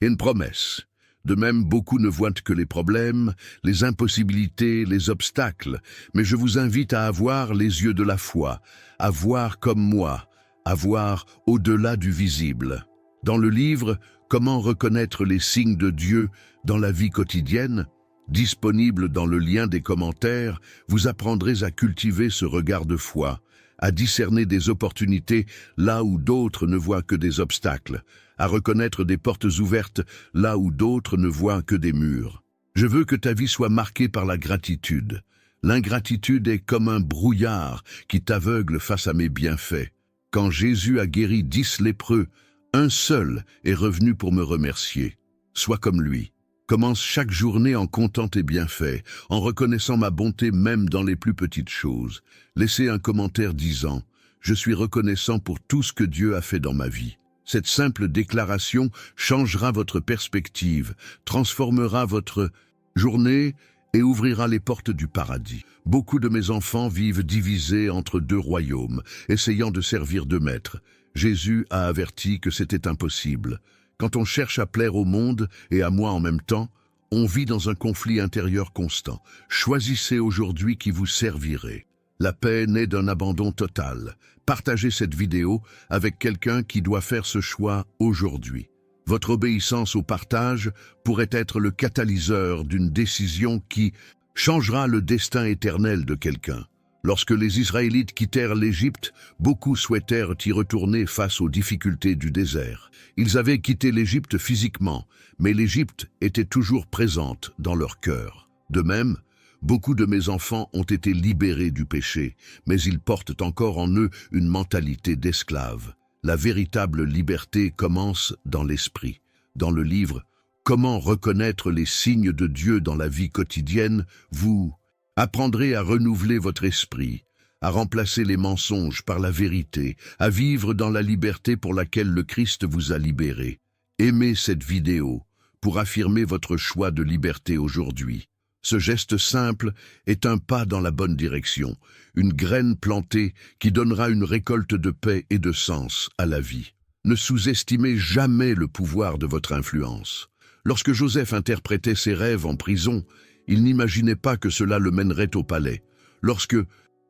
une promesse. De même, beaucoup ne voient que les problèmes, les impossibilités, les obstacles, mais je vous invite à avoir les yeux de la foi, à voir comme moi, à voir au-delà du visible. Dans le livre « Comment reconnaître les signes de Dieu dans la vie quotidienne », disponible dans le lien des commentaires, vous apprendrez à cultiver ce regard de foi, à discerner des opportunités là où d'autres ne voient que des obstacles, à reconnaître des portes ouvertes là où d'autres ne voient que des murs. Je veux que ta vie soit marquée par la gratitude. L'ingratitude est comme un brouillard qui t'aveugle face à mes bienfaits. Quand Jésus a guéri 10 lépreux, un seul est revenu pour me remercier. Sois comme lui. Commence chaque journée en comptant tes bienfaits, en reconnaissant ma bonté même dans les plus petites choses. Laissez un commentaire disant « Je suis reconnaissant pour tout ce que Dieu a fait dans ma vie ». Cette simple déclaration changera votre perspective, transformera votre journée et ouvrira les portes du paradis. Beaucoup de mes enfants vivent divisés entre 2 royaumes, essayant de servir 2 maîtres. Jésus a averti que c'était impossible. Quand on cherche à plaire au monde et à moi en même temps, On vit dans un conflit intérieur constant. Choisissez aujourd'hui qui vous servirait. La paix naît d'un abandon total. Partagez cette vidéo avec quelqu'un qui doit faire ce choix aujourd'hui. Votre obéissance au partage pourrait être le catalyseur d'une décision qui changera le destin éternel de quelqu'un. Lorsque les Israélites quittèrent l'Égypte, beaucoup souhaitèrent y retourner face aux difficultés du désert. Ils avaient quitté l'Égypte physiquement, mais l'Égypte était toujours présente dans leur cœur. De même, beaucoup de mes enfants ont été libérés du péché, mais ils portent encore en eux une mentalité d'esclave. La véritable liberté commence dans l'esprit. Dans le livre « Comment reconnaître les signes de Dieu dans la vie quotidienne », vous apprendrez à renouveler votre esprit, à remplacer les mensonges par la vérité, à vivre dans la liberté pour laquelle le Christ vous a libéré. Aimez cette vidéo pour affirmer votre choix de liberté aujourd'hui. Ce geste simple est un pas dans la bonne direction, une graine plantée qui donnera une récolte de paix et de sens à la vie. Ne sous-estimez jamais le pouvoir de votre influence. Lorsque Joseph interprétait ses rêves en prison, il n'imaginait pas que cela le mènerait au palais. Lorsque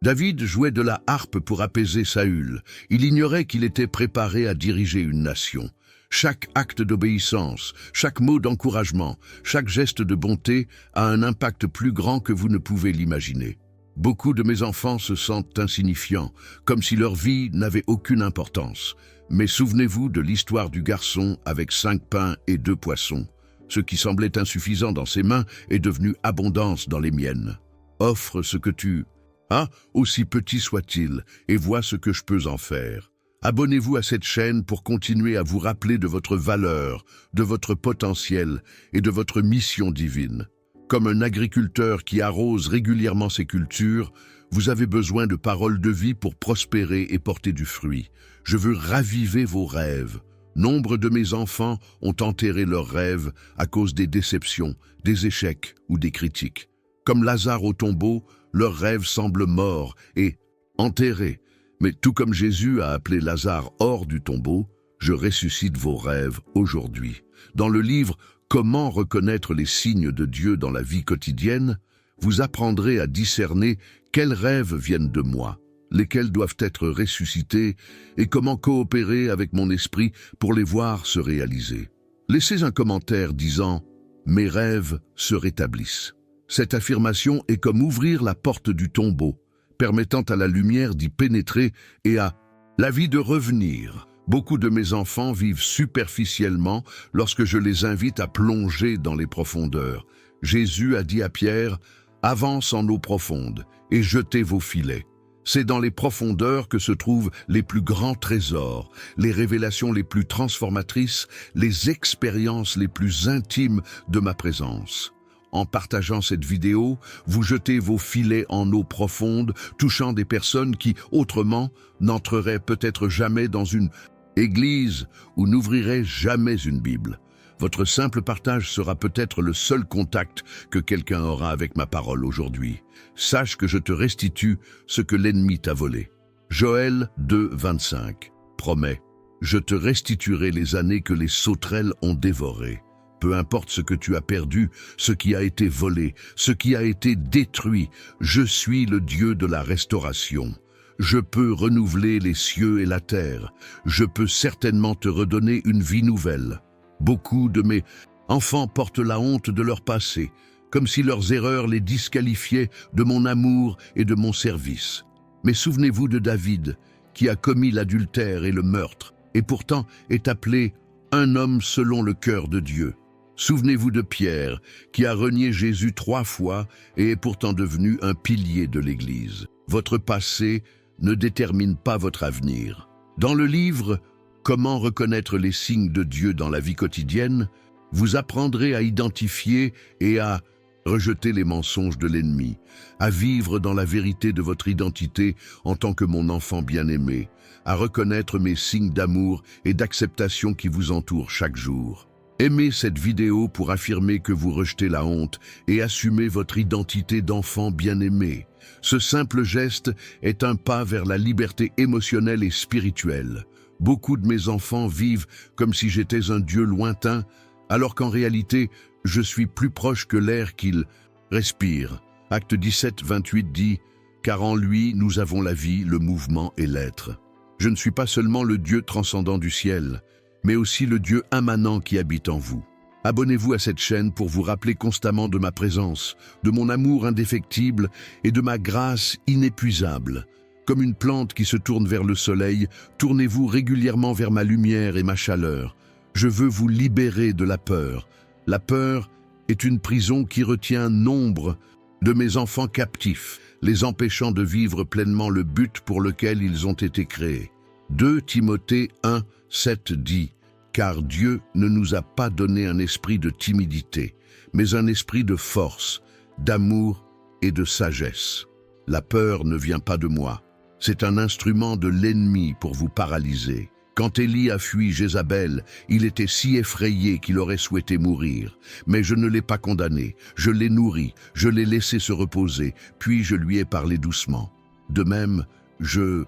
David jouait de la harpe pour apaiser Saül, il ignorait qu'il était préparé à diriger une nation. Chaque acte d'obéissance, chaque mot d'encouragement, chaque geste de bonté a un impact plus grand que vous ne pouvez l'imaginer. Beaucoup de mes enfants se sentent insignifiants, comme si leur vie n'avait aucune importance. Mais souvenez-vous de l'histoire du garçon avec 5 pains et 2 poissons. Ce qui semblait insuffisant dans ses mains est devenu abondance dans les miennes. Offre ce que tu as, aussi petit soit-il, et vois ce que je peux en faire. Abonnez-vous à cette chaîne pour continuer à vous rappeler de votre valeur, de votre potentiel et de votre mission divine. Comme un agriculteur qui arrose régulièrement ses cultures, vous avez besoin de paroles de vie pour prospérer et porter du fruit. Je veux raviver vos rêves. Nombre de mes enfants ont enterré leurs rêves à cause des déceptions, des échecs ou des critiques. Comme Lazare au tombeau, leurs rêves semblent morts et enterrés. Mais tout comme Jésus a appelé Lazare hors du tombeau, je ressuscite vos rêves aujourd'hui. Dans le livre « Comment reconnaître les signes de Dieu dans la vie quotidienne », vous apprendrez à discerner quels rêves viennent de moi, lesquels doivent être ressuscités et comment coopérer avec mon esprit pour les voir se réaliser. Laissez un commentaire disant « Mes rêves se rétablissent ». Cette affirmation est comme ouvrir la porte du tombeau, permettant à la lumière d'y pénétrer et à la vie de revenir. Beaucoup de mes enfants vivent superficiellement lorsque je les invite à plonger dans les profondeurs. Jésus a dit à Pierre « Avance en eau profonde et jetez vos filets ». C'est dans les profondeurs que se trouvent les plus grands trésors, les révélations les plus transformatrices, les expériences les plus intimes de ma présence. En partageant cette vidéo, vous jetez vos filets en eau profonde, touchant des personnes qui, autrement, n'entreraient peut-être jamais dans une église ou n'ouvriraient jamais une Bible. Votre simple partage sera peut-être le seul contact que quelqu'un aura avec ma parole aujourd'hui. Sache que je te restitue ce que l'ennemi t'a volé. Joël 2, 25. Promets, je te restituerai les années que les sauterelles ont dévorées. Peu importe ce que tu as perdu, ce qui a été volé, ce qui a été détruit, je suis le Dieu de la restauration. Je peux renouveler les cieux et la terre. Je peux certainement te redonner une vie nouvelle. Beaucoup de mes enfants portent la honte de leur passé, comme si leurs erreurs les disqualifiaient de mon amour et de mon service. Mais souvenez-vous de David, qui a commis l'adultère et le meurtre, et pourtant est appelé un homme selon le cœur de Dieu. Souvenez-vous de Pierre, qui a renié Jésus 3 fois et est pourtant devenu un pilier de l'Église. Votre passé ne détermine pas votre avenir. Dans le livre « Comment reconnaître les signes de Dieu dans la vie quotidienne », vous apprendrez à identifier et à rejeter les mensonges de l'ennemi, à vivre dans la vérité de votre identité en tant que mon enfant bien-aimé, à reconnaître mes signes d'amour et d'acceptation qui vous entourent chaque jour. Aimez cette vidéo pour affirmer que vous rejetez la honte et assumez votre identité d'enfant bien-aimé. Ce simple geste est un pas vers la liberté émotionnelle et spirituelle. Beaucoup de mes enfants vivent comme si j'étais un Dieu lointain, alors qu'en réalité, je suis plus proche que l'air qu'il respire. Acte 17, 28 dit « Car en lui, nous avons la vie, le mouvement et l'être. » Je ne suis pas seulement le Dieu transcendant du ciel, mais aussi le Dieu immanent qui habite en vous. Abonnez-vous à cette chaîne pour vous rappeler constamment de ma présence, de mon amour indéfectible et de ma grâce inépuisable. Comme une plante qui se tourne vers le soleil, tournez-vous régulièrement vers ma lumière et ma chaleur. Je veux vous libérer de la peur. La peur est une prison qui retient nombre de mes enfants captifs, les empêchant de vivre pleinement le but pour lequel ils ont été créés. 2 Timothée 1, 7 dit « Car Dieu ne nous a pas donné un esprit de timidité, mais un esprit de force, d'amour et de sagesse. La peur ne vient pas de moi. C'est un instrument de l'ennemi pour vous paralyser. Quand Élie a fui Jézabel, il était si effrayé qu'il aurait souhaité mourir. Mais je ne l'ai pas condamné, je l'ai nourri, je l'ai laissé se reposer, puis je lui ai parlé doucement. De même, je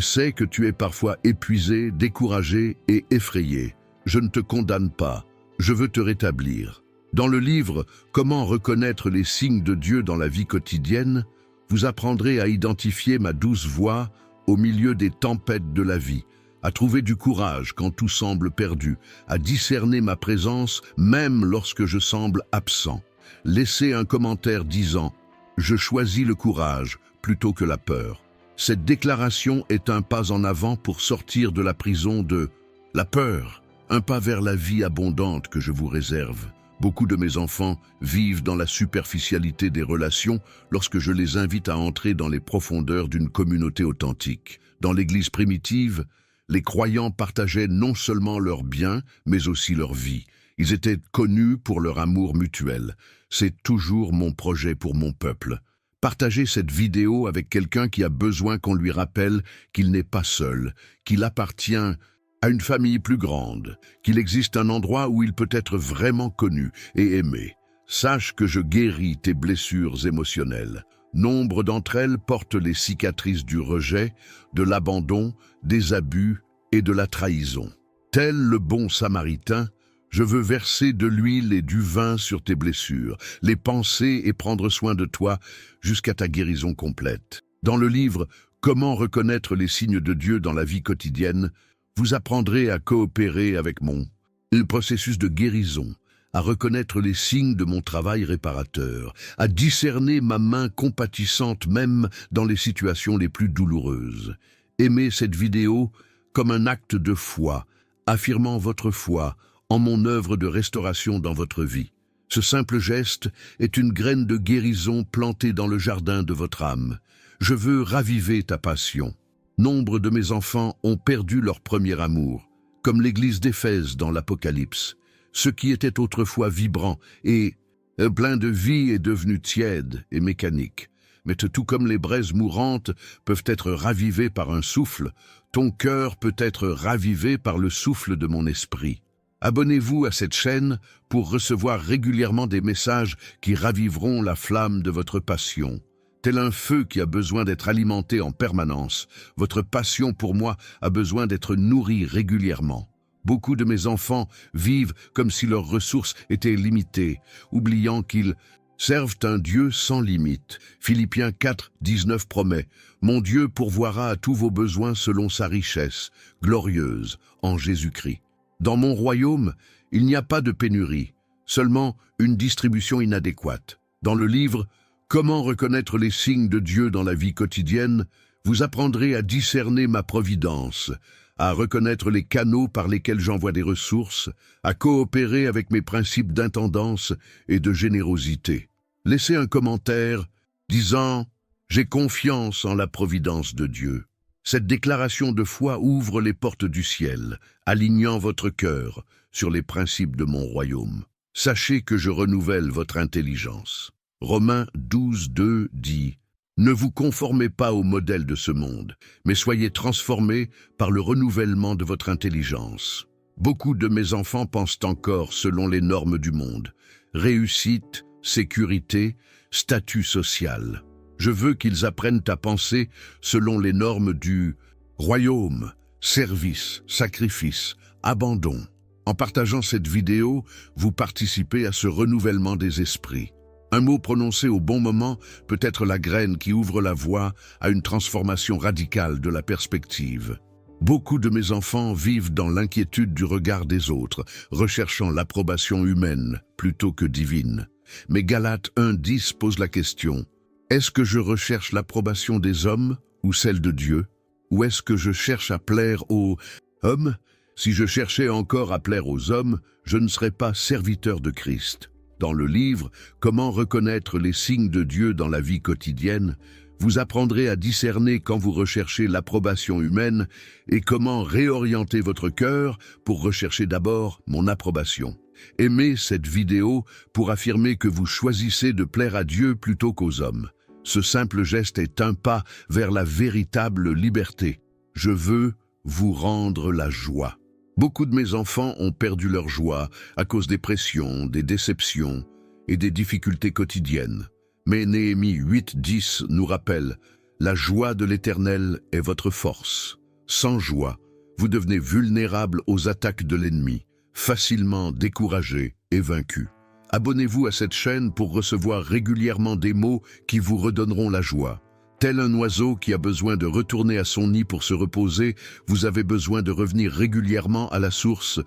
sais que tu es parfois épuisé, découragé et effrayé. Je ne te condamne pas, je veux te rétablir. Dans le livre « Comment reconnaître les signes de Dieu dans la vie quotidienne », vous apprendrez à identifier ma douce voix au milieu des tempêtes de la vie, à trouver du courage quand tout semble perdu, à discerner ma présence même lorsque je semble absent. Laissez un commentaire disant « Je choisis le courage plutôt que la peur ». Cette déclaration est un pas en avant pour sortir de la prison de la peur, un pas vers la vie abondante que je vous réserve. Beaucoup de mes enfants vivent dans la superficialité des relations lorsque je les invite à entrer dans les profondeurs d'une communauté authentique. Dans l'Église primitive, les croyants partageaient non seulement leurs biens, mais aussi leur vie. Ils étaient connus pour leur amour mutuel. C'est toujours mon projet pour mon peuple. Partagez cette vidéo avec quelqu'un qui a besoin qu'on lui rappelle qu'il n'est pas seul, qu'il appartient à une famille plus grande, qu'il existe un endroit où il peut être vraiment connu et aimé. Sache que je guéris tes blessures émotionnelles. Nombre d'entre elles portent les cicatrices du rejet, de l'abandon, des abus et de la trahison. Tel le bon Samaritain, je veux verser de l'huile et du vin sur tes blessures, les panser et prendre soin de toi jusqu'à ta guérison complète. Dans le livre « Comment reconnaître les signes de Dieu dans la vie quotidienne », vous apprendrez à coopérer avec le processus de guérison, à reconnaître les signes de mon travail réparateur, à discerner ma main compatissante même dans les situations les plus douloureuses. Aimez cette vidéo comme un acte de foi, affirmant votre foi en mon œuvre de restauration dans votre vie. Ce simple geste est une graine de guérison plantée dans le jardin de votre âme. Je veux raviver ta passion. Nombre de mes enfants ont perdu leur premier amour, comme l'église d'Éphèse dans l'Apocalypse. Ce qui était autrefois vibrant et plein de vie est devenu tiède et mécanique. Mais tout comme les braises mourantes peuvent être ravivées par un souffle, ton cœur peut être ravivé par le souffle de mon esprit. Abonnez-vous à cette chaîne pour recevoir régulièrement des messages qui raviveront la flamme de votre passion. Tel un feu qui a besoin d'être alimenté en permanence, votre passion pour moi a besoin d'être nourrie régulièrement. Beaucoup de mes enfants vivent comme si leurs ressources étaient limitées, oubliant qu'ils servent un Dieu sans limite. Philippiens 4, 19 promet « Mon Dieu pourvoira à tous vos besoins selon sa richesse, glorieuse, en Jésus-Christ. » Dans mon royaume, il n'y a pas de pénurie, seulement une distribution inadéquate. Dans le livre « Comment reconnaître les signes de Dieu dans la vie quotidienne ?» vous apprendrez à discerner ma providence, à reconnaître les canaux par lesquels j'envoie des ressources, à coopérer avec mes principes d'intendance et de générosité. Laissez un commentaire disant « J'ai confiance en la providence de Dieu ». Cette déclaration de foi ouvre les portes du ciel, alignant votre cœur sur les principes de mon royaume. Sachez que je renouvelle votre intelligence. Romains 12, 2 dit « Ne vous conformez pas au modèle de ce monde, mais soyez transformés par le renouvellement de votre intelligence. » Beaucoup de mes enfants pensent encore selon les normes du monde. Réussite, sécurité, statut social. Je veux qu'ils apprennent à penser selon les normes du royaume, service, sacrifice, abandon. En partageant cette vidéo, vous participez à ce renouvellement des esprits. Un mot prononcé au bon moment peut être la graine qui ouvre la voie à une transformation radicale de la perspective. Beaucoup de mes enfants vivent dans l'inquiétude du regard des autres, recherchant l'approbation humaine plutôt que divine. Mais Galates 1:10 pose la question: est-ce que je recherche l'approbation des hommes ou celle de Dieu? Ou est-ce que je cherche à plaire aux hommes? Si je cherchais encore à plaire aux hommes, je ne serais pas serviteur de Christ. Dans le livre « Comment reconnaître les signes de Dieu dans la vie quotidienne », vous apprendrez à discerner quand vous recherchez l'approbation humaine et comment réorienter votre cœur pour rechercher d'abord mon approbation. Aimez cette vidéo pour affirmer que vous choisissez de plaire à Dieu plutôt qu'aux hommes. Ce simple geste est un pas vers la véritable liberté. Je veux vous rendre la joie. Beaucoup de mes enfants ont perdu leur joie à cause des pressions, des déceptions et des difficultés quotidiennes. Mais Néhémie 8:10 nous rappelle: la joie de l'Éternel est votre force. Sans joie, vous devenez vulnérable aux attaques de l'ennemi, facilement découragé et vaincu. Abonnez-vous à cette chaîne pour recevoir régulièrement des mots qui vous redonneront la joie. Tel un oiseau qui a besoin de retourner à son nid pour se reposer, vous avez besoin de revenir régulièrement à la source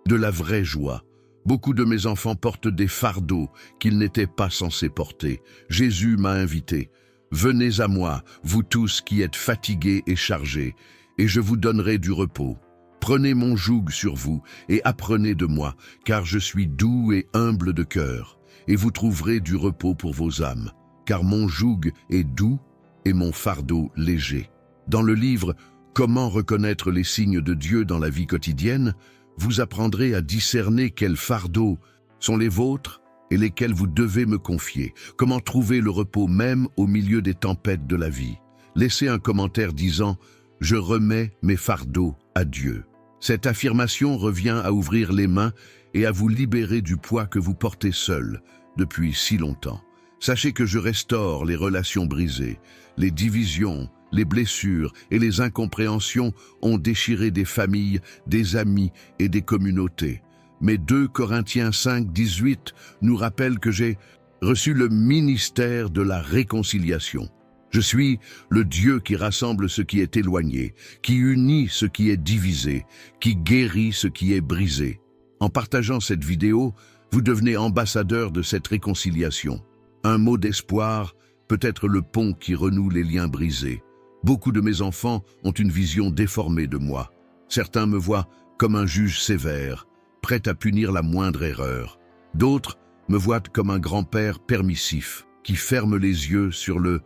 de la vraie joie. Beaucoup de mes enfants portent des fardeaux qu'ils n'étaient pas censés porter. Jésus m'a invité: venez à moi, vous tous qui êtes fatigués et chargés, et je vous donnerai du repos. Prenez mon joug sur vous et apprenez de moi, car je suis doux et humble de cœur, et vous trouverez du repos pour vos âmes, car mon joug est doux et mon fardeau léger. Dans le livre « Comment reconnaître les signes de Dieu dans la vie quotidienne », vous apprendrez à discerner quels fardeaux sont les vôtres et lesquels vous devez me confier, comment trouver le repos même au milieu des tempêtes de la vie. Laissez un commentaire disant « Je remets mes fardeaux à Dieu ». Cette affirmation revient à ouvrir les mains et à vous libérer du poids que vous portez seul depuis si longtemps. Sachez que je restaure les relations brisées, les divisions, les blessures et les incompréhensions ont déchiré des familles, des amis et des communautés. Mais 2 Corinthiens 5:18 nous rappelle que j'ai reçu le ministère de la réconciliation. Je suis le Dieu qui rassemble ce qui est éloigné, qui unit ce qui est divisé, qui guérit ce qui est brisé. En partageant cette vidéo, vous devenez ambassadeur de cette réconciliation. Un mot d'espoir peut être le pont qui renoue les liens brisés. Beaucoup de mes enfants ont une vision déformée de moi. Certains me voient comme un juge sévère, prêt à punir la moindre erreur. D'autres me voient comme un grand-père permissif, qui ferme les yeux sur le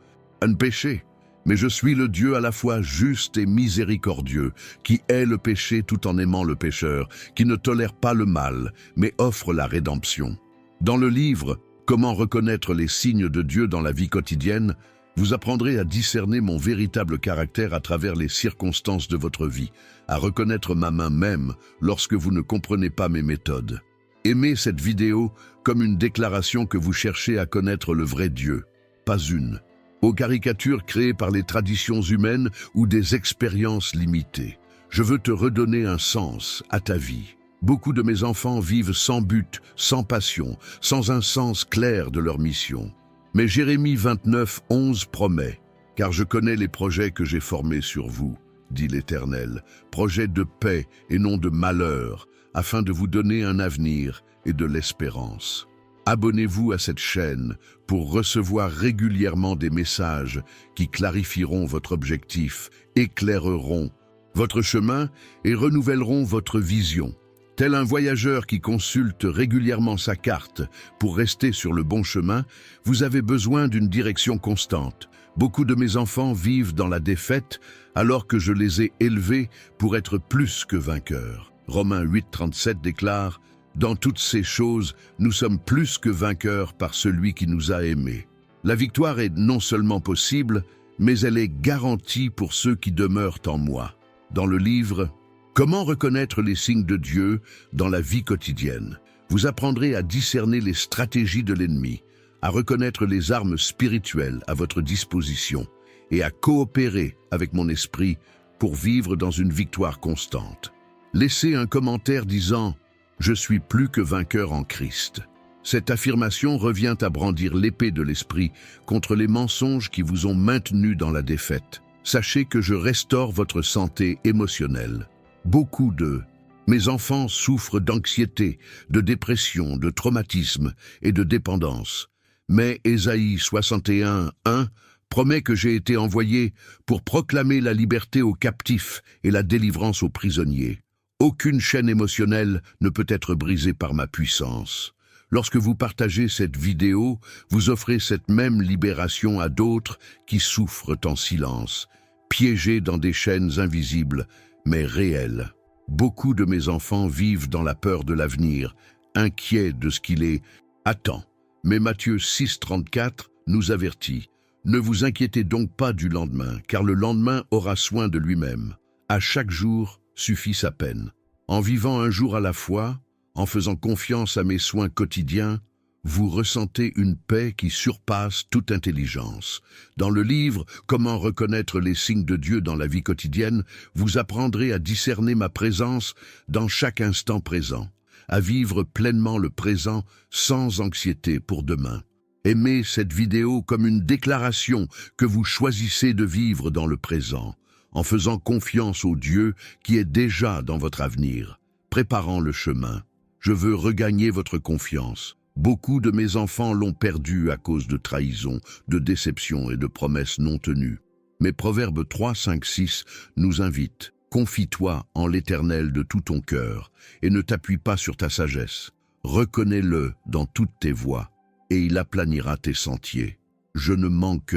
péché. Mais je suis le Dieu à la fois juste et miséricordieux, qui hait le péché tout en aimant le pécheur, qui ne tolère pas le mal, mais offre la rédemption. Dans le livre « Comment reconnaître les signes de Dieu dans la vie quotidienne », vous apprendrez à discerner mon véritable caractère à travers les circonstances de votre vie, à reconnaître ma main même lorsque vous ne comprenez pas mes méthodes. Aimez cette vidéo comme une déclaration que vous cherchez à connaître le vrai Dieu, pas une. Aux caricatures créées par les traditions humaines ou des expériences limitées. Je veux te redonner un sens à ta vie. Beaucoup de mes enfants vivent sans but, sans passion, sans un sens clair de leur mission. Mais Jérémie 29:11 promet: « Car je connais les projets que j'ai formés sur vous, dit l'Éternel, projets de paix et non de malheur, afin de vous donner un avenir et de l'espérance. » Abonnez-vous à cette chaîne pour recevoir régulièrement des messages qui clarifieront votre objectif, éclaireront votre chemin et renouvelleront votre vision. Tel un voyageur qui consulte régulièrement sa carte pour rester sur le bon chemin, vous avez besoin d'une direction constante. Beaucoup de mes enfants vivent dans la défaite alors que je les ai élevés pour être plus que vainqueurs. Romains 8:37 déclare: « Dans toutes ces choses, nous sommes plus que vainqueurs par celui qui nous a aimés. » La victoire est non seulement possible, mais elle est garantie pour ceux qui demeurent en moi. Dans le livre « Comment reconnaître les signes de Dieu dans la vie quotidienne », vous apprendrez à discerner les stratégies de l'ennemi, à reconnaître les armes spirituelles à votre disposition et à coopérer avec mon esprit pour vivre dans une victoire constante. Laissez un commentaire disant Je suis plus que vainqueur en Christ. Cette affirmation revient à brandir l'épée de l'esprit contre les mensonges qui vous ont maintenu dans la défaite. Sachez que je restaure votre santé émotionnelle. Beaucoup de mes enfants souffrent d'anxiété, de dépression, de traumatisme et de dépendance. Mais Ésaïe 61:1 promet que j'ai été envoyé pour proclamer la liberté aux captifs et la délivrance aux prisonniers. Aucune chaîne émotionnelle ne peut être brisée par ma puissance. Lorsque vous partagez cette vidéo, vous offrez cette même libération à d'autres qui souffrent en silence, piégés dans des chaînes invisibles, mais réelles. Beaucoup de mes enfants vivent dans la peur de l'avenir, inquiets de ce qui les attend. Mais Matthieu 6:34 nous avertit. Ne vous inquiétez donc pas du lendemain, car le lendemain aura soin de lui-même. À chaque jour suffit sa peine. En vivant un jour à la fois, en faisant confiance à mes soins quotidiens, vous ressentez une paix qui surpasse toute intelligence. Dans le livre « Comment reconnaître les signes de Dieu dans la vie quotidienne », vous apprendrez à discerner ma présence dans chaque instant présent, à vivre pleinement le présent sans anxiété pour demain. Aimez cette vidéo comme une déclaration que vous choisissez de vivre dans le présent, en faisant confiance au Dieu qui est déjà dans votre avenir, préparant le chemin. Je veux regagner votre confiance. Beaucoup de mes enfants l'ont perdu à cause de trahison, de déception et de promesses non tenues. Mais Proverbes 3, 5, 6 nous invite. Confie-toi en l'Éternel de tout ton cœur et ne t'appuie pas sur ta sagesse. Reconnais-le dans toutes tes voies et il aplanira tes sentiers. Je ne manque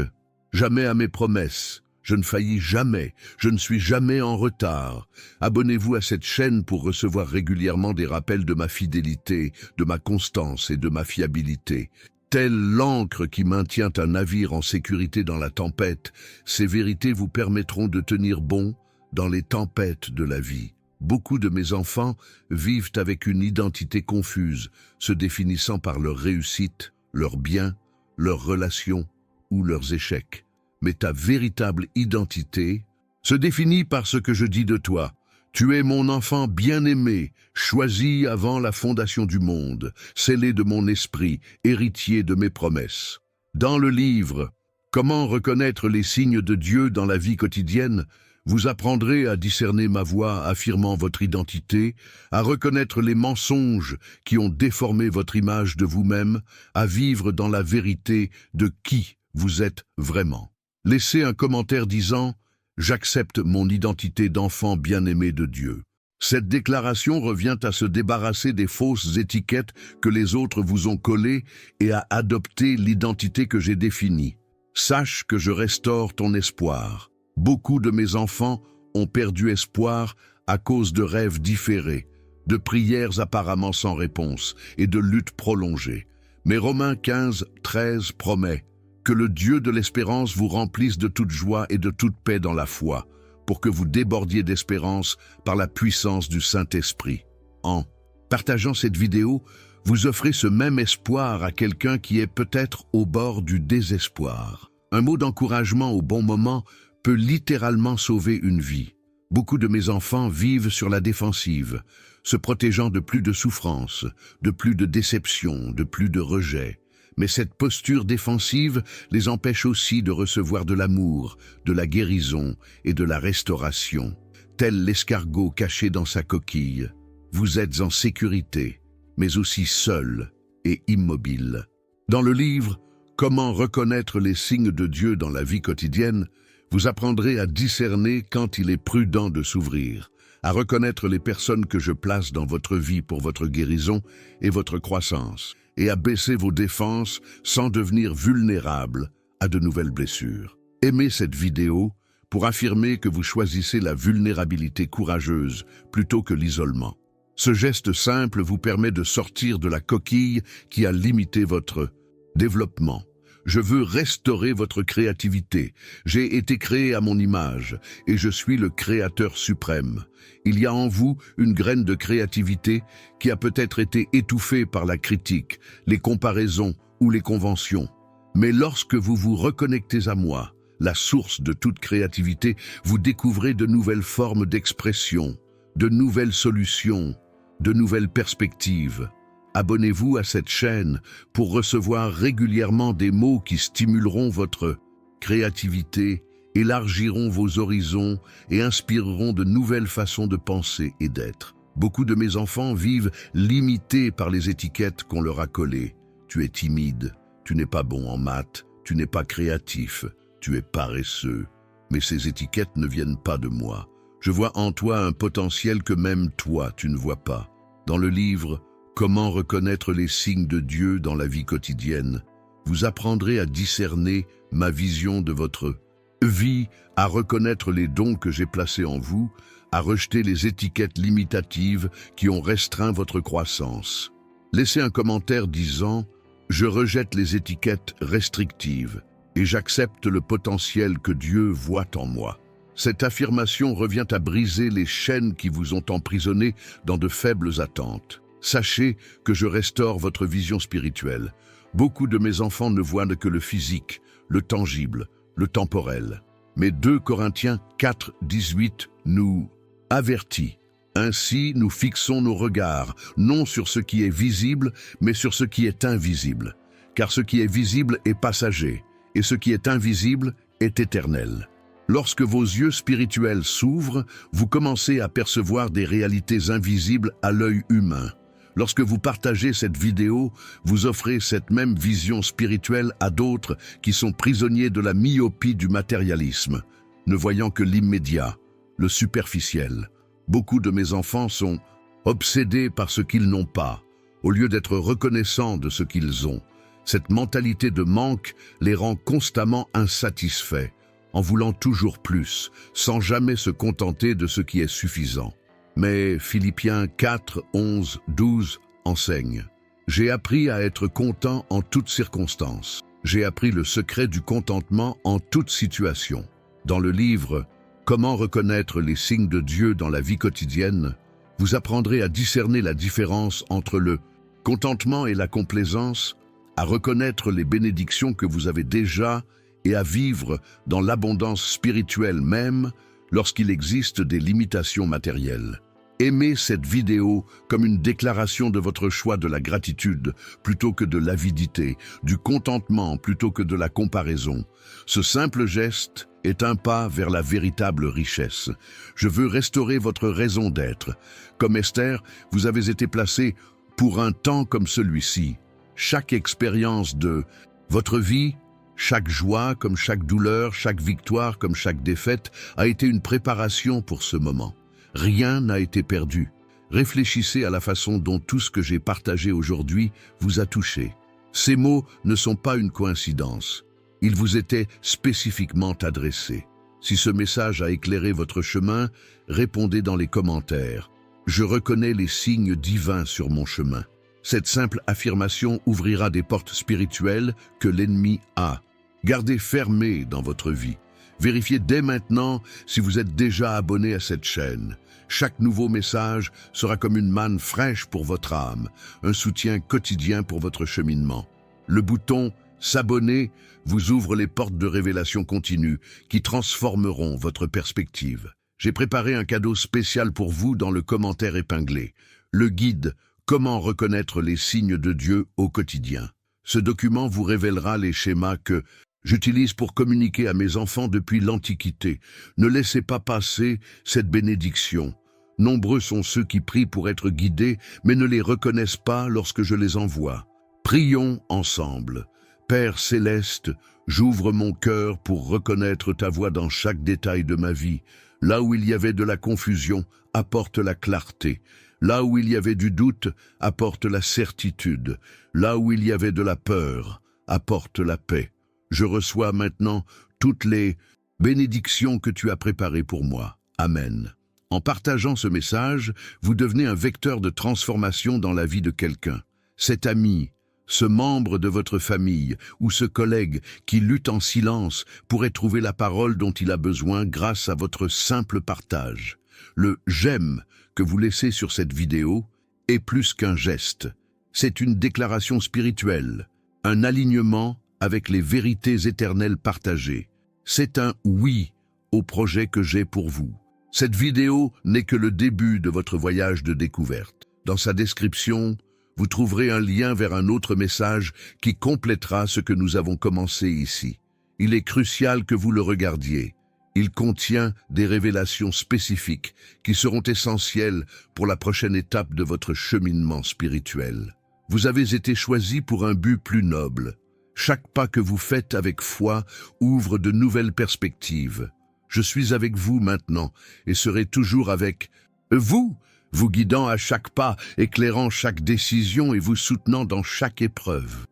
jamais à mes promesses. Je ne faillis jamais, je ne suis jamais en retard. Abonnez-vous à cette chaîne pour recevoir régulièrement des rappels de ma fidélité, de ma constance et de ma fiabilité. Telle l'ancre qui maintient un navire en sécurité dans la tempête, ces vérités vous permettront de tenir bon dans les tempêtes de la vie. Beaucoup de mes enfants vivent avec une identité confuse, se définissant par leur réussite, leurs biens, leurs relations ou leurs échecs. Mais ta véritable identité se définit par ce que je dis de toi. Tu es mon enfant bien-aimé, choisi avant la fondation du monde, scellé de mon esprit, héritier de mes promesses. Dans le livre « Comment reconnaître les signes de Dieu dans la vie quotidienne », vous apprendrez à discerner ma voix affirmant votre identité, à reconnaître les mensonges qui ont déformé votre image de vous-même, à vivre dans la vérité de qui vous êtes vraiment. Laissez un commentaire disant « J'accepte mon identité d'enfant bien-aimé de Dieu ». Cette déclaration revient à se débarrasser des fausses étiquettes que les autres vous ont collées et à adopter l'identité que j'ai définie. Sache que je restaure ton espoir. Beaucoup de mes enfants ont perdu espoir à cause de rêves différés, de prières apparemment sans réponse et de luttes prolongées. Mais Romains 15:13 promet que le Dieu de l'espérance vous remplisse de toute joie et de toute paix dans la foi, pour que vous débordiez d'espérance par la puissance du Saint-Esprit. En partageant cette vidéo, vous offrez ce même espoir à quelqu'un qui est peut-être au bord du désespoir. Un mot d'encouragement au bon moment peut littéralement sauver une vie. Beaucoup de mes enfants vivent sur la défensive, se protégeant de plus de souffrance, de plus de déception, de plus de rejet. Mais cette posture défensive les empêche aussi de recevoir de l'amour, de la guérison et de la restauration. Tel l'escargot caché dans sa coquille, vous êtes en sécurité, mais aussi seul et immobile. Dans le livre « Comment reconnaître les signes de Dieu dans la vie quotidienne », vous apprendrez à discerner quand il est prudent de s'ouvrir, à reconnaître les personnes que je place dans votre vie pour votre guérison et votre croissance, et à baisser vos défenses sans devenir vulnérable à de nouvelles blessures. Aimez cette vidéo pour affirmer que vous choisissez la vulnérabilité courageuse plutôt que l'isolement. Ce geste simple vous permet de sortir de la coquille qui a limité votre développement. Je veux restaurer votre créativité. J'ai été créé à mon image et je suis le Créateur suprême. Il y a en vous une graine de créativité qui a peut-être été étouffée par la critique, les comparaisons ou les conventions. Mais lorsque vous vous reconnectez à moi, la source de toute créativité, vous découvrez de nouvelles formes d'expression, de nouvelles solutions, de nouvelles perspectives. Abonnez-vous à cette chaîne pour recevoir régulièrement des mots qui stimuleront votre créativité, élargiront vos horizons et inspireront de nouvelles façons de penser et d'être. Beaucoup de mes enfants vivent limités par les étiquettes qu'on leur a collées. Tu es timide, tu n'es pas bon en maths, tu n'es pas créatif, tu es paresseux. Mais ces étiquettes ne viennent pas de moi. Je vois en toi un potentiel que même toi tu ne vois pas. Dans le livre « Comment reconnaître les signes de Dieu dans la vie quotidienne », vous apprendrez à discerner ma vision de votre vie, à reconnaître les dons que j'ai placés en vous, à rejeter les étiquettes limitatives qui ont restreint votre croissance. Laissez un commentaire disant « Je rejette les étiquettes restrictives et j'accepte le potentiel que Dieu voit en moi ». Cette affirmation revient à briser les chaînes qui vous ont emprisonné dans de faibles attentes. Sachez que je restaure votre vision spirituelle. Beaucoup de mes enfants ne voient que le physique, le tangible, le temporel. Mais 2 Corinthiens 4, 18 nous avertit. Ainsi, nous fixons nos regards, non sur ce qui est visible, mais sur ce qui est invisible. Car ce qui est visible est passager, et ce qui est invisible est éternel. Lorsque vos yeux spirituels s'ouvrent, vous commencez à percevoir des réalités invisibles à l'œil humain. Lorsque vous partagez cette vidéo, vous offrez cette même vision spirituelle à d'autres qui sont prisonniers de la myopie du matérialisme, ne voyant que l'immédiat, le superficiel. Beaucoup de mes enfants sont obsédés par ce qu'ils n'ont pas, au lieu d'être reconnaissants de ce qu'ils ont. Cette mentalité de manque les rend constamment insatisfaits, en voulant toujours plus, sans jamais se contenter de ce qui est suffisant. Mais Philippiens 4, 11, 12 enseigne. J'ai appris à être content en toutes circonstances. J'ai appris le secret du contentement en toute situation. Dans le livre « Comment reconnaître les signes de Dieu dans la vie quotidienne », vous apprendrez à discerner la différence entre le contentement et la complaisance, à reconnaître les bénédictions que vous avez déjà et à vivre dans l'abondance spirituelle même lorsqu'il existe des limitations matérielles. Aimez cette vidéo comme une déclaration de votre choix de la gratitude plutôt que de l'avidité, du contentement plutôt que de la comparaison. Ce simple geste est un pas vers la véritable richesse. Je veux restaurer votre raison d'être. Comme Esther, vous avez été placé pour un temps comme celui-ci. Chaque expérience de votre vie, chaque joie comme chaque douleur, chaque victoire comme chaque défaite a été une préparation pour ce moment. Rien n'a été perdu. Réfléchissez à la façon dont tout ce que j'ai partagé aujourd'hui vous a touché. Ces mots ne sont pas une coïncidence. Ils vous étaient spécifiquement adressés. Si ce message a éclairé votre chemin, répondez dans les commentaires. Je reconnais les signes divins sur mon chemin. Cette simple affirmation ouvrira des portes spirituelles que l'ennemi a. Gardez fermées dans votre vie. Vérifiez dès maintenant si vous êtes déjà abonné à cette chaîne. Chaque nouveau message sera comme une manne fraîche pour votre âme, un soutien quotidien pour votre cheminement. Le bouton « S'abonner » vous ouvre les portes de révélation continue qui transformeront votre perspective. J'ai préparé un cadeau spécial pour vous dans le commentaire épinglé. Le guide « Comment reconnaître les signes de Dieu au quotidien ». Ce document vous révélera les schémas que j'utilise pour communiquer à mes enfants depuis l'Antiquité. Ne laissez pas passer cette bénédiction. Nombreux sont ceux qui prient pour être guidés, mais ne les reconnaissent pas lorsque je les envoie. Prions ensemble. Père céleste, j'ouvre mon cœur pour reconnaître ta voix dans chaque détail de ma vie. Là où il y avait de la confusion, apporte la clarté. Là où il y avait du doute, apporte la certitude. Là où il y avait de la peur, apporte la paix. Je reçois maintenant toutes les bénédictions que tu as préparées pour moi. Amen. En partageant ce message, vous devenez un vecteur de transformation dans la vie de quelqu'un. Cet ami, ce membre de votre famille ou ce collègue qui lutte en silence pourrait trouver la parole dont il a besoin grâce à votre simple partage. Le « j'aime » que vous laissez sur cette vidéo est plus qu'un geste. C'est une déclaration spirituelle, un alignement avec les vérités éternelles partagées. C'est un oui au projet que j'ai pour vous. Cette vidéo n'est que le début de votre voyage de découverte. Dans sa description, vous trouverez un lien vers un autre message qui complétera ce que nous avons commencé ici. Il est crucial que vous le regardiez. Il contient des révélations spécifiques qui seront essentielles pour la prochaine étape de votre cheminement spirituel. Vous avez été choisi pour un but plus noble. Chaque pas que vous faites avec foi ouvre de nouvelles perspectives. Je suis avec vous maintenant et serai toujours avec vous, vous guidant à chaque pas, éclairant chaque décision et vous soutenant dans chaque épreuve.